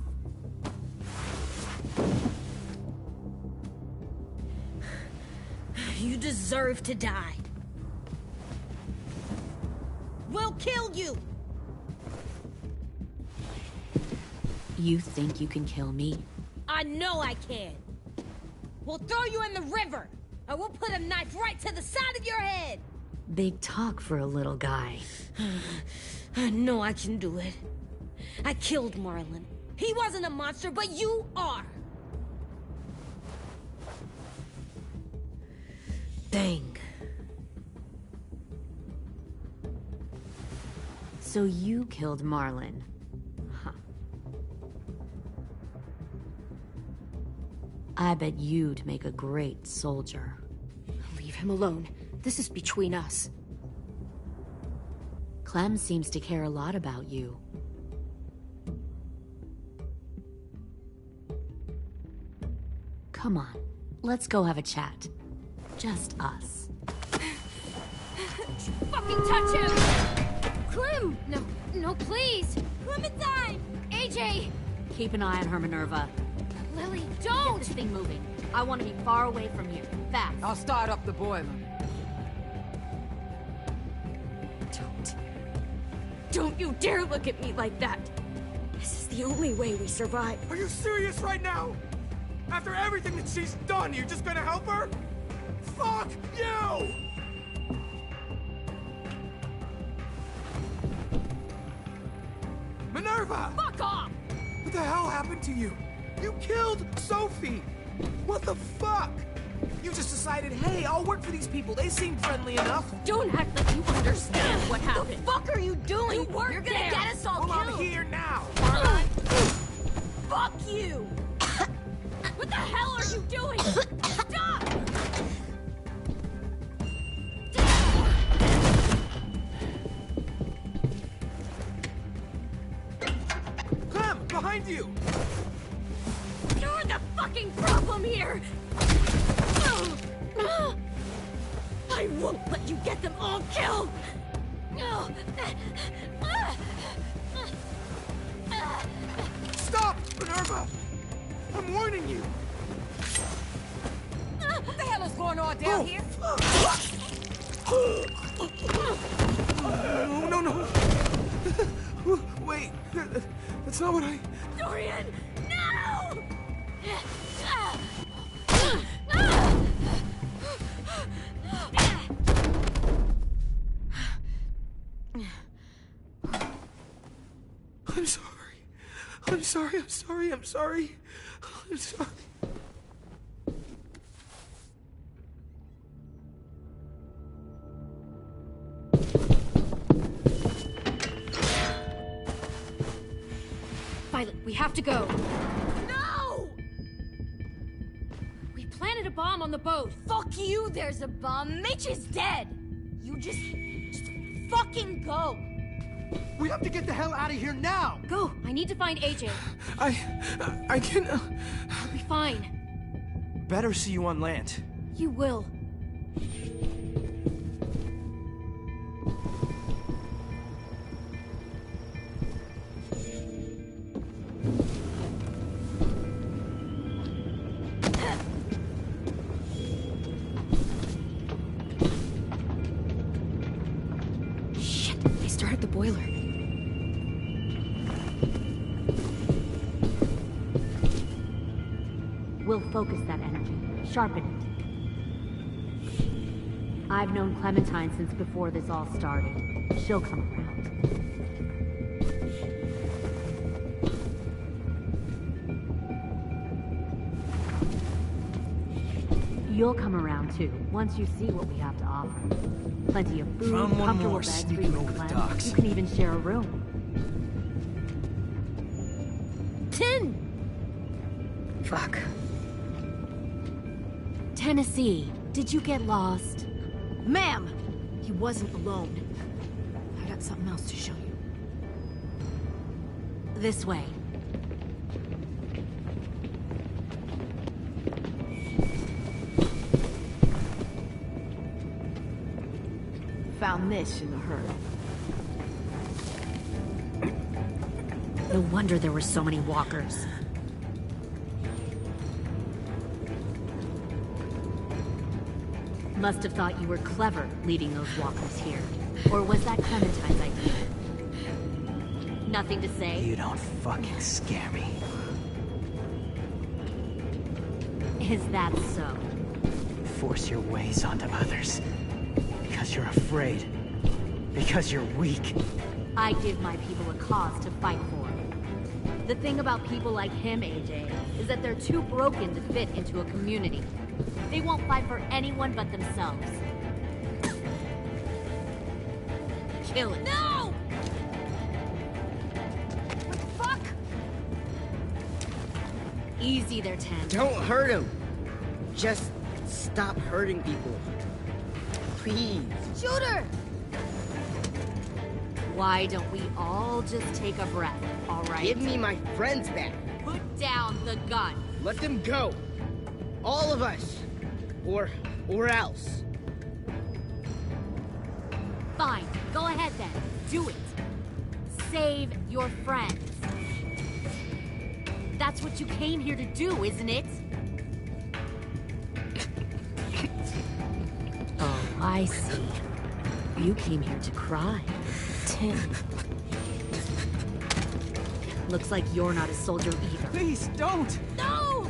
You deserve to die. We'll kill you! You think you can kill me? I know I can. We'll throw you in the river, and we'll put a knife right to the side of your head. Big talk for a little guy. I know I can do it. I killed Marlon. He wasn't a monster, but you are. Dang. So you killed Marlon. Huh. I bet you'd make a great soldier. Leave him alone. This is between us. Clem seems to care a lot about you. Come on, let's go have a chat. Just us. Fucking touch him! Clem! No, please! Clementine! AJ! Keep an eye on her, Minerva. Lily, Get don't! this thing moving. I want to be far away from here. Fast. I'll start up the boiler. Don't you dare look at me like that! This is the only way we survive. Are you serious right now? After everything that she's done, you're just gonna help her? Fuck you! Minerva! Fuck off! What the hell happened to you? You killed Sophie! What the fuck? You just decided, hey, I'll work for these people. They seem friendly enough. Don't act like you understand what happened. What the fuck are you doing? You're gonna get us all Well, killed. I'm here now. Fuck you! What the hell are you doing? Stop! Clem, behind you! You're the fucking problem here! I won't let you get them all killed! Stop, Minerva! I'm warning you! What the hell is going on down here? No. Wait, that's not what I... Dorian, no! I'm sorry. Violet, we have to go. No! We planted a bomb on the boat. Fuck you, there's a bomb. Mitch is dead. You just fucking go. We have to get the hell out of here now! Go! I need to find AJ. I can... I'll be fine. Better see you on land. You will. Shit, they started the boiler. We'll focus that energy. Sharpen it. I've known Clementine since before this all started. She'll come around. You'll come around too, once you see what we have to offer. Plenty of food, Found one comfortable more beds for sneaking you and over the Clem. docks. You can even share a room. 10! Fuck. Tennessee, did you get lost? Ma'am! He wasn't alone. I got something else to show you. This way. Found this in a hurry. No wonder there were so many walkers. Must have thought you were clever leading those walkers here. Or was that Clementine's idea? Nothing to say? You don't fucking scare me. Is that so? Force your ways onto others. Because you're afraid. Because you're weak. I give my people a cause to fight for. The thing about people like him, AJ, is that they're too broken to fit into a community. They won't fight for anyone but themselves. Kill it. No! What the fuck? Easy there, Ten. Don't hurt him. Just stop hurting people. Please. Shoot her! Why don't we all just take a breath, all right? Give me my friends back. Put down the gun. Let them go. All of us. Or else. Fine, go ahead then. Do it. Save your friends. That's what you came here to do, isn't it? Oh, I see. You came here to cry. Tim. Looks like you're not a soldier either. Please, don't! No!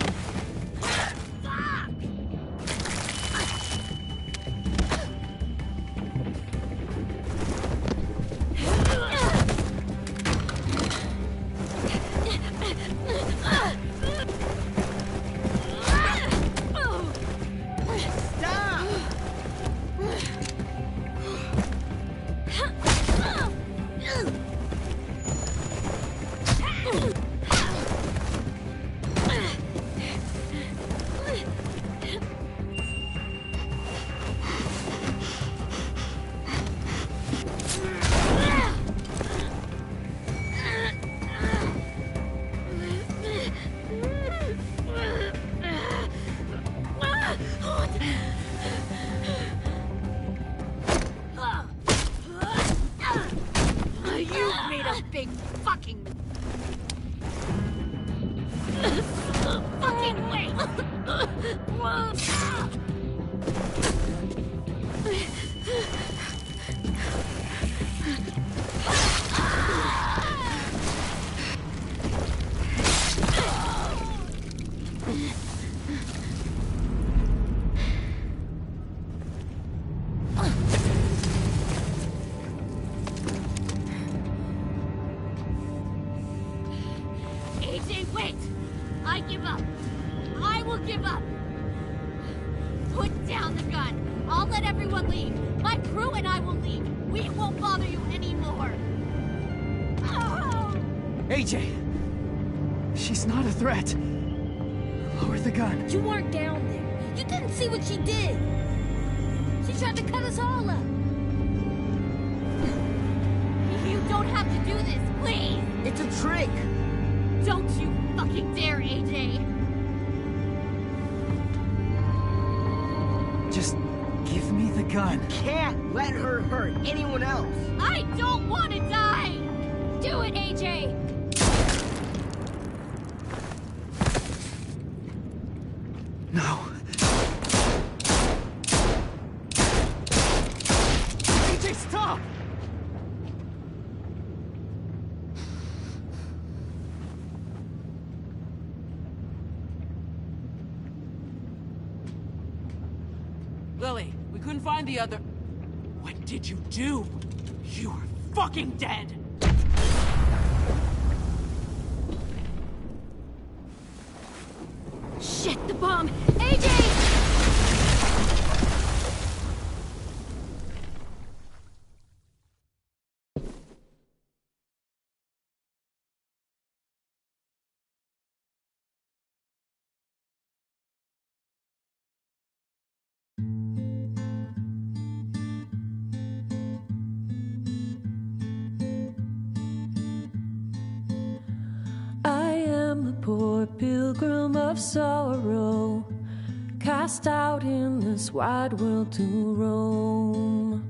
AJ, wait! I give up. I will give up. Put down the gun. I'll let everyone leave. My crew and I will leave. We won't bother you anymore. Oh! AJ! She's not a threat. Lower the gun. You weren't down there. You didn't see what she did. She tried to cut us all up. You don't have to do this, please! It's a trick! Don't you fucking dare, AJ! Just give me the gun. You can't let her hurt anyone else. I don't want to die! Do it, AJ! No. AJ, stop! Lily, we couldn't find the other... What did you do? You are fucking dead! Shit, the bomb! AJ! I am a poor pilgrim of sorrow, cast out in this wide world to roam,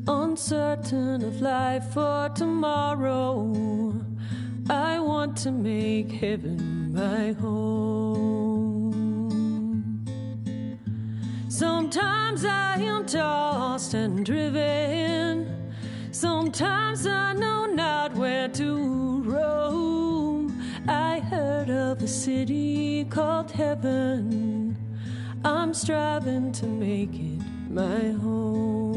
uncertain of life for tomorrow. I want to make heaven my home. Sometimes I am tossed and driven. Sometimes I know not where to roam. I heard of a city called heaven. I'm striving to make it my home.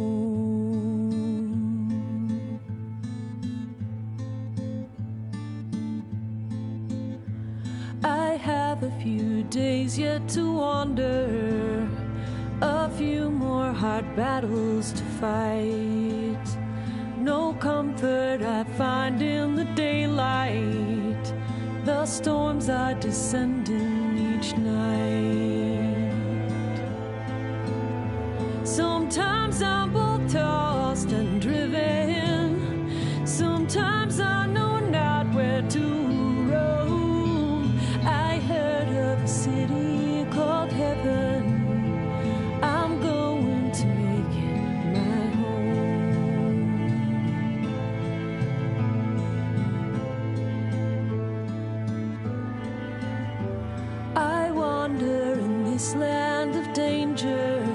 I have a few days yet to wander, a few more hard battles to fight. No comfort I find in the daylight. The storms are descending each night. Sometimes I'm both tossed and driven. Sometimes I know not where to roam. I heard of a city called heaven. I'm going to make it my home. I wander in this land of danger.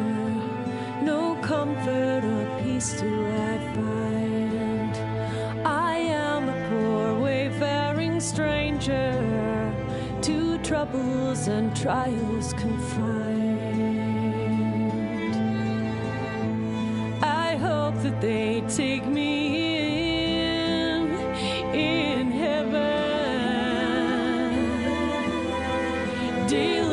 No comfort or peace do I find. I am a poor wayfaring stranger, to troubles and trials confined. I hope that they take me in heaven. Dear